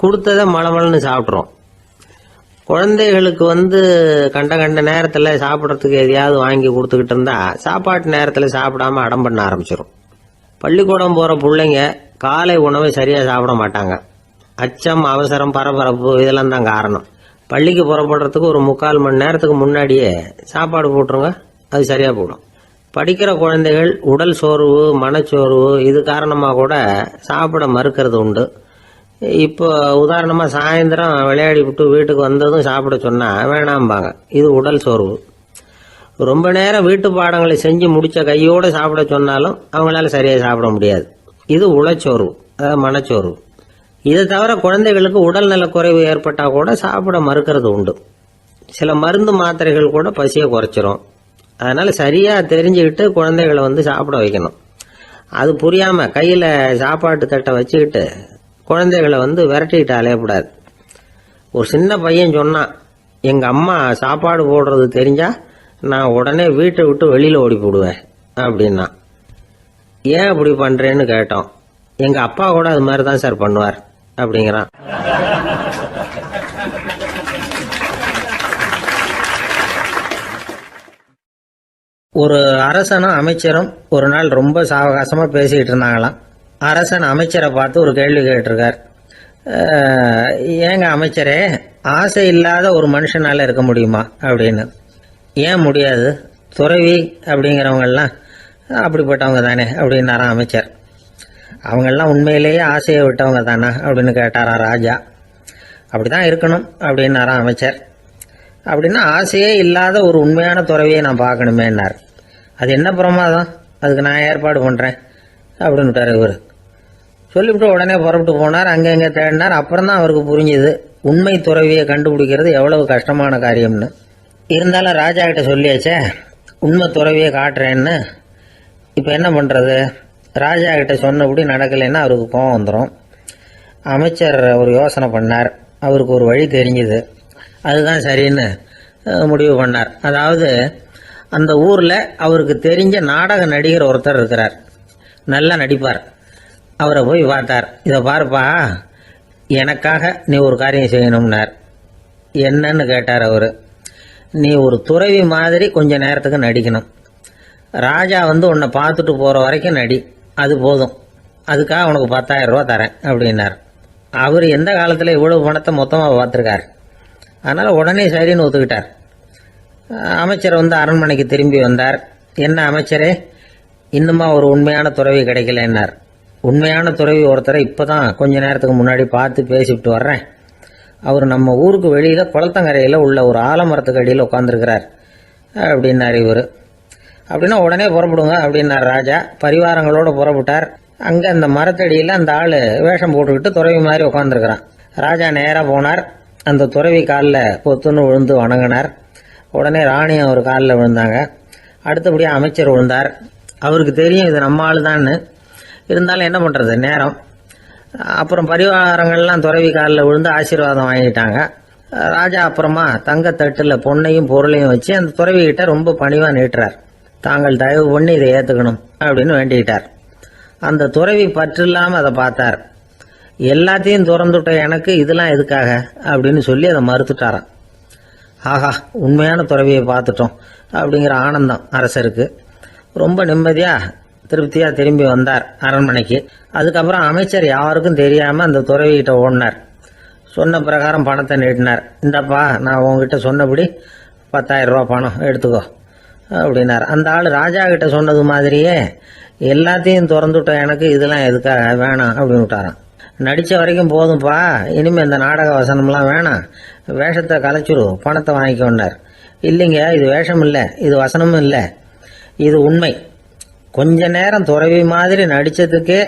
கொடுத்ததை மளமளன்னு சாப்பிட்றோம். குழந்தைகளுக்கு கண்ட கண்ட நேரத்தில் சாப்பிட்றதுக்கு எதையாவது வாங்கி கொடுத்துக்கிட்டு இருந்தா சாப்பாட்டு நேரத்தில் சாப்பிடாம அடம் பண்ண ஆரம்பிச்சிடும். பள்ளிக்கூடம் போகிற பிள்ளைங்க காலை உணவை சரியாக சாப்பிட மாட்டாங்க. அச்சம், அவசரம், பரபரப்பு இதெல்லாம் தான் காரணம். பள்ளிக்கு புறப்படுறதுக்கு ஒரு 3/4 மணி நேரத்துக்கு முன்னாடியே சாப்பாடு போட்டுருங்க, அது சரியாக போடும். படிக்கிற குழந்தைகள் உடல் சோர்வு, மனச்சோர்வு இது காரணமாக கூட சாப்பிட மறுக்கிறது உண்டு. இப்போ உதாரணமாக சாயந்தரம் விளையாடி விட்டு வீட்டுக்கு வந்ததும் சாப்பிட சொன்னால் வேணாம்பாங்க. இது உடல் சோர்வு. ரொம்ப நேரம் வீட்டு பாடங்களை செஞ்சு முடித்த கையோடு சாப்பிட சொன்னாலும் அவங்களால சரியாக சாப்பிட முடியாது. இது உளச்சோர்வு, அதாவது மனச்சோர்வு. இதை தவிர குழந்தைகளுக்கு உடல் நலக்குறைவு ஏற்பட்டால் கூட சாப்பிட மறுக்கிறது உண்டு. சில மருந்து மாத்திரைகள் கூட பசியை குறைச்சிரும். அதனால் சரியாக தெரிஞ்சுக்கிட்டு குழந்தைகளை சாப்பிட வைக்கணும். அது புரியாமல் கையில் சாப்பாட்டு தட்டை வச்சுக்கிட்டு குழந்தைகளை விரட்டிக்கிட்டு அலையக்கூடாது. ஒரு சின்ன பையன் சொன்னான், எங்கள் அம்மா சாப்பாடு போடுறது தெரிஞ்சா நான் உடனே வீட்டை விட்டு வெளியில் ஓடி போடுவேன் அப்படின்னா. ஏன் அப்படி பண்ணுறேன்னு கேட்டோம். எங்கள் அப்பா கூட அது மாதிரி தான் சார் பண்ணுவார் அப்படிங்கிறான். ஒரு அரசனும் அமைச்சரும் ஒரு நாள் ரொம்ப சாவகாசமாக பேசிக்கிட்டு இருந்தாங்களாம். அரசன் அமைச்சரை பார்த்து ஒரு கேள்வி கேட்டிருக்கார். ஏங்க அமைச்சரே, ஆசை இல்லாத ஒரு மனுஷனால இருக்க முடியுமா அப்படின்னு. ஏன் முடியாது, துறவி அப்படிங்கிறவங்கெல்லாம் அப்படிப்பட்டவங்க தானே அப்படின்னாராம் அமைச்சர். அவங்கெல்லாம் உண்மையிலேயே ஆசையை விட்டவங்க தானா அப்படின்னு கேட்டாரா ராஜா. அப்படிதான் இருக்கணும் அப்படின்னாராம் அமைச்சர். அப்படின்னா ஆசையே இல்லாத ஒரு உண்மையான துறவியை நான் பார்க்கணுமேன்னார். அது என்ன பிரமாதம், அதுக்கு நான் ஏற்பாடு பண்ணுறேன் அப்படின்னுட்டார் இவர். சொல்லிவிட்டு உடனே புறப்பட்டு போனார். அங்கே தேடினார். அப்புறம் தான் அவருக்கு புரிஞ்சுது உண்மை துறவியை கண்டுபிடிக்கிறது எவ்வளவு கஷ்டமான காரியம்னு. இருந்தாலும் ராஜா கிட்ட சொல்லியாச்சே உண்மை துறவியை காட்டுறேன்னு. இப்போ என்ன பண்ணுறது? ராஜா கிட்ட சொன்னபடி நடக்கலைன்னா அவருக்கு கோபம் வந்துடும். அமைச்சர் ஒரு யோசனை பண்ணார். அவருக்கு ஒரு வழி தெரிஞ்சுது. அதுதான் சரின்னு முடிவு பண்ணார். அதாவது அந்த ஊரில் அவருக்கு தெரிஞ்ச நாடக நடிகர் ஒருத்தர் இருக்கிறார், நல்லா நடிப்பார். அவரை போய் பார்த்தார். இதை பாருப்பா, எனக்காக நீ ஒரு காரியம் செய்யணும்னார். என்னன்னு கேட்டார் அவர். நீ ஒரு துறவி மாதிரி கொஞ்ச நேரத்துக்கு நடிக்கணும். ராஜா உன்னை பார்த்துட்டு போகிற வரைக்கும் நடி, அது போதும். அதுக்காக உனக்கு 10,000 ரூபா தரேன் அப்படின்னார். அவர் எந்த காலத்தில் இவ்வளவு பணத்தை மொத்தமாக பார்த்துருக்கார். அதனால் உடனே சரின்னு ஒத்துக்கிட்டார். அமைச்சர் அரண்மனைக்கு திரும்பி வந்தார். என்ன அமைச்சரே, இன்னுமா ஒரு உண்மையான துறவி கிடைக்கலன்னார். உண்மையான துறவி ஒருத்தரை இப்போ தான் கொஞ்ச நேரத்துக்கு முன்னாடி பார்த்து பேசிவிட்டு வர்றேன். அவர் நம்ம ஊருக்கு வெளியில் குளத்தங்கரையில் உள்ள ஒரு ஆலமரத்துக்கு அடியில் உட்காந்துருக்கிறார் அப்படின்னார் இவர். அப்படின்னா உடனே புறப்படுங்க அப்படின்னார் ராஜா. பரிவாரங்களோடு புறப்பட்டார். அங்கே அந்த மரத்தடியில் அந்த ஆள் வேஷம் போட்டுக்கிட்டு துறவி மாதிரி உட்காந்துருக்கிறான். ராஜா நேராக போனார். அந்த துறவி காலில் பொத்துன்னு விழுந்து வணங்கினார். உடனே ராணியும் அவர் காலில் விழுந்தாங்க. அடுத்தபடியாக அமைச்சர் விழுந்தார். அவருக்கு தெரியும் இது நம்ம ஆள் தான்னு. இருந்தாலும் என்ன பண்ணுறது, நேரம். அப்புறம் பரிவாரங்கள்லாம் துறவி காலில் விழுந்து ஆசீர்வாதம் வாங்கிட்டாங்க. ராஜா அப்புறமா தங்கத்தட்டில் பொன்னையும் பொருளையும் வச்சு அந்த துறவிகிட்ட ரொம்ப பணிவாக நீட்டுறார். தாங்கள் தயவு பண்ணி இதை ஏற்றுக்கணும் அப்படின்னு வேண்டிக்கிட்டார். அந்த துறவி பற்று இல்லாமல் அதை பார்த்தார். எல்லாத்தையும் திறந்துட்ட எனக்கு இதெல்லாம் எதுக்காக அப்படின்னு சொல்லி அதை மறுத்துட்டாராம். ஆஹா, உண்மையான துறவியை பார்த்துட்டோம் அப்படிங்கிற ஆனந்தம் அரசருக்கு. ரொம்ப நிம்மதியாக திருப்தியாக திரும்பி வந்தார் அரண்மனைக்கு. அதுக்கப்புறம் அமைச்சர் யாருக்கும் தெரியாமல் அந்த துறவிகிட்ட ஓடினார். சொன்ன பிரகாரம் பணத்தை நீட்டினார். இந்தப்பா, நான் உங்ககிட்ட சொன்னபடி 10,000 ரூபா பணம் எடுத்துக்கோ அப்படின்னார். அந்த ஆள் ராஜா கிட்ட சொன்னது மாதிரியே எல்லாத்தையும் திறந்துட்ட எனக்கு இதெல்லாம் எதுக்காக வேணாம் அப்படின்னு விட்டாராம். நடித்த வரைக்கும் போதும்ப்பா, இனிமேல் இந்த நாடக வசனம்லாம் வேணாம், வேஷத்தை கலைச்சிரு, பணத்தை வாங்கிக்கொண்டார். இல்லைங்க, இது வேஷம் இல்லை, இது வசனமும் இல்லை, இது உண்மை. கொஞ்ச நேரம் துறவி மாதிரி நடித்ததுக்கே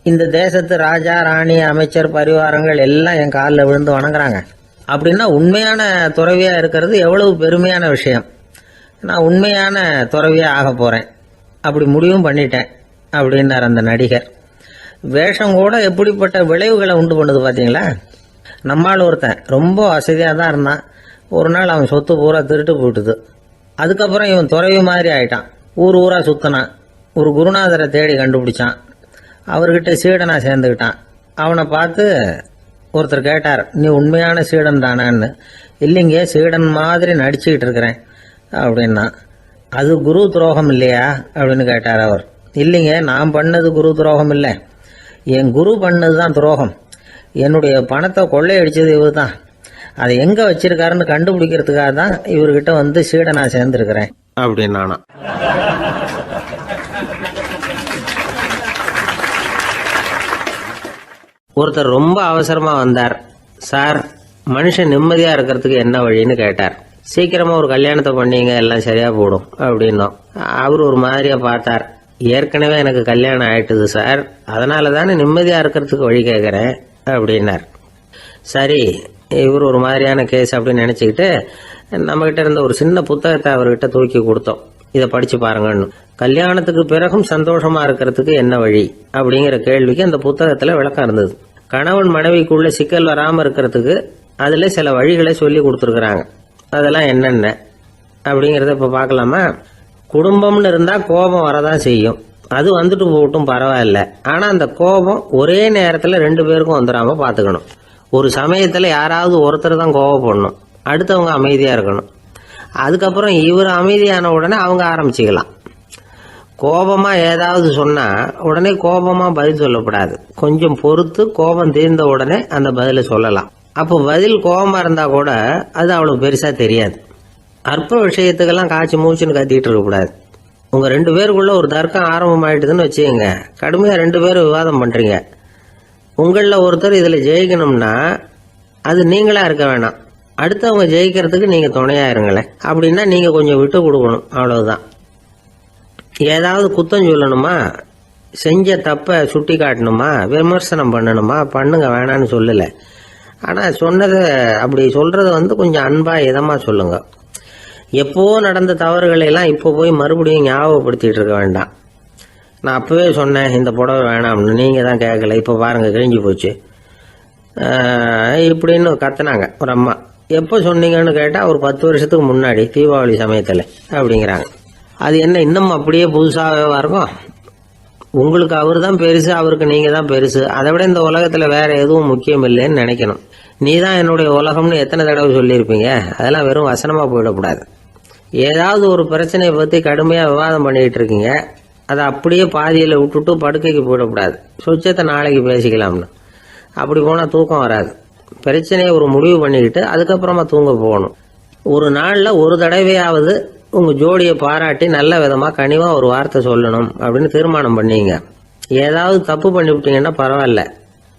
இந்த தேசத்து ராஜா, ராணி, அமைச்சர், பரிவாரங்கள் எல்லாம் என் காலில் விழுந்து வணங்குறாங்க. அப்படின்னா உண்மையான துறவியா இருக்கிறது எவ்வளவு பெருமையான விஷயம். நான் உண்மையான துறவியா ஆக போறேன், அப்படி முடிவும் பண்ணிட்டேன் அப்படின்னார் அந்த நடிகர். வேஷம் கூட எப்படிப்பட்ட விளைவுகளை உண்டு பண்ணுது பார்த்தீங்களா. நம்மால் ஒருத்தன் ரொம்ப வசதியாக தான் இருந்தான். ஒரு நாள் அவன் சொத்து பூரா திருட்டு போட்டுது. அதுக்கப்புறம் இவன் துறவி மாதிரி ஆயிட்டான். ஊர் ஊரா சுத்தினான். ஒரு குருநாதரை தேடி கண்டுபிடிச்சான். அவர்கிட்ட சீடனா சேர்ந்துக்கிட்டான். அவனை பார்த்து ஒருத்தர் கேட்டார், நீ உண்மையான சீடன் தானான்னு. இல்லைங்க, சீடன் மாதிரி நடிச்சுக்கிட்டு இருக்கிறேன் அப்படின்னா. அது குரு துரோகம் இல்லையா அப்படின்னு கேட்டார் அவர். இல்லைங்க, நான் பண்ணது குரு துரோகம் இல்லை, என் குரு பண்ணது தான் துரோகம். என்னுடைய பணத்தை கொள்ளையடிச்சது இவர் தான். அதை எங்க வச்சிருக்காருன்னு கண்டுபிடிக்கிறதுக்காக தான் இவர்கிட்ட வந்து சீடனா சேர்ந்துருக்கிறேன் அப்படின்னானா. ஒருத்தர் ரொம்ப அவசரமா வந்தார். சார், மனுஷன் நிம்மதியா இருக்கிறதுக்கு என்ன வழின்னு கேட்டார். சீக்கிரமா ஒரு கல்யாணத்தை பண்ணீங்க, எல்லாம் சரியா போடும் அப்படின்னோம். அவர் ஒரு மாதிரியா பார்த்தார். ஏற்கனவே எனக்கு கல்யாணம் ஆயிட்டுது சார், அதனால தானே நிம்மதியா இருக்கிறதுக்கு வழி கேட்கறேன் அப்படின்னார். சரி, இவர் ஒரு மாதிரியான கேஸ் அப்படின்னு நினைச்சுக்கிட்டு நம்மகிட்ட இருந்த ஒரு சின்ன புத்தகத்தை அவர்கிட்ட தூக்கி கொடுத்தோம். இதை படிச்சு பாருங்கன்னு. கல்யாணத்துக்கு பிறகும் சந்தோஷமா இருக்கிறதுக்கு என்ன வழி அப்படிங்கிற கேள்விக்கு அந்த புத்தகத்துல விளக்கம் இருந்தது. கணவன் மனைவிக்குள்ள சிக்கல் வராம இருக்கிறதுக்கு அதுல சில வழிகளை சொல்லி கொடுத்துருக்குறாங்க. அதெல்லாம் என்னென்ன அப்படிங்கறத இப்ப பார்க்கலாமா. குடும்பம்னு இருந்தா கோபம் வரதான் செய்யும். அது வந்துட்டு போகட்டும், பரவாயில்ல. ஆனா அந்த கோபம் ஒரே நேரத்துல 2 பேருக்கும் வந்துடாம பாத்துக்கணும். ஒரு சமயத்துல யாராவது ஒருத்தர் தான் கோபப்படணும், அடுத்தவங்க அமைதியா இருக்கணும். அதுக்கப்புறம் இவர் அமைதியான உடனே அவங்க ஆரம்பிச்சுக்கலாம். கோபமா ஏதாவது சொன்னா உடனே கோபமா பதில் சொல்லக்கூடாது. கொஞ்சம் பொறுத்து கோபம் தீர்ந்த உடனே அந்த பதில சொல்லலாம். அப்போ பதில் கோபமா இருந்தா கூட அது அவ்வளவு பெருசா தெரியாது. அற்ப விஷயத்துக்கெல்லாம் காய்ச்சி மூச்சுன்னு கத்திட்டு இருக்கக்கூடாது. உங்க 2 பேருக்குள்ள ஒரு தர்க்கம் ஆரம்பம் ஆயிட்டுதுன்னு வச்சுக்கோங்க. கடுமையா 2 பேரும் விவாதம் பண்றீங்க. உங்களில் ஒருத்தர் இதுல ஜெயிக்கணும்னா அது நீங்களா இருக்க வேணாம், அடுத்தவங்க ஜெயிக்கிறதுக்கு நீங்க துணையா இருங்களேன். அப்படின்னா நீங்க கொஞ்சம் விட்டு கொடுக்கணும், அவ்வளவுதான். ஏதாவது குத்தம் சொல்லணுமா, செஞ்ச தப்ப சுட்டி காட்டணுமா, விமர்சனம் பண்ணணுமா, பண்ணுங்க, வேணான்னு சொல்லல. ஆனா சொன்னதை அப்படி சொல்றத கொஞ்சம் அன்பா இதமா சொல்லுங்க. எப்போ நடந்த தவறுகளை எல்லாம் இப்போ போய் மறுபடியும் ஞாபகப்படுத்திட்டு இருக்க வேண்டாம். நான் அப்பவே சொன்னேன் இந்த புடவை வேணாம்னு, நீங்க தான் கேட்கல, இப்போ பாருங்க கிழிஞ்சு போச்சு இப்படின்னு கத்துனாங்க ஒரு அம்மா. எப்போ சொன்னீங்கன்னு கேட்டா ஒரு 10 வருஷத்துக்கு முன்னாடி தீபாவளி சமயத்துல அப்படிங்கிறாங்க. அது என்ன இன்னும் அப்படியே புதுசாகவே இருக்கும்? உங்களுக்கு அவர் தான் பெருசு, அவருக்கு நீங்க தான் பெருசு. அதை விட இந்த உலகத்துல வேற எதுவும் முக்கியம் இல்லைன்னு நினைக்கணும். நீ தான் என்னுடைய உலகம்னு எத்தனை தடவை சொல்லியிருப்பீங்க? அதெல்லாம் வெறும் வசனமா போயிடக்கூடாது. ஏதாவது ஒரு பிரச்சனையை பத்தி கடுமையா விவாதம் பண்ணிட்டு இருக்கீங்க, அதை அப்படியே பாதியில விட்டுட்டு படுக்கைக்கு போயிடக்கூடாது. சொச்சத்தை நாளைக்கு பேசிக்கலாம்னு. அப்படி போனா தூக்கம் வராது. பிரச்சனையை ஒரு முடிவு பண்ணிக்கிட்டு அதுக்கப்புறமா தூங்க போகணும். ஒரு நாள்ல ஒரு தடவையாவது உங்க ஜோடியை பாராட்டி நல்ல விதமா கனிவா ஒரு வார்த்தை சொல்லணும் அப்படின்னு தீர்மானம் பண்ணீங்க. ஏதாவது தப்பு பண்ணிவிட்டீங்கன்னா பரவாயில்ல,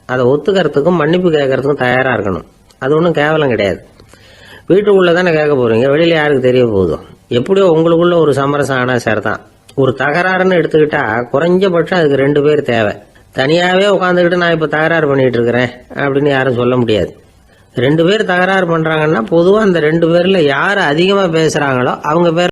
அதை ஒத்துக்கிறதுக்கும் மன்னிப்பு கேட்கறதுக்கும் தயாரா இருக்கணும். அது ஒன்றும் கேவலம் கிடையாது. வீட்டுக்குள்ள தானே கேட்க போறீங்க, வெளியில யாருக்கு தெரிய போதும்? எப்படியோ உங்களுக்குள்ள ஒரு சமரசம் ஆனா சரிதான். ஒரு தகராறுன்னு எடுத்துக்கிட்டா குறைஞ்சபட்சம் அதுக்கு 2 பேர் தேவை. தனியாவே உட்காந்துக்கிட்டு நான் இப்ப தகராறு பண்ணிட்டு இருக்கிறேன் அப்படின்னு யாரும் சொல்ல முடியாது. 2 பேர் தகராறு பண்றாங்கன்னா பொதுவா அந்த 2 பேர்ல யாரு அதிகமா பேசுறாங்களோ அவங்க பேர்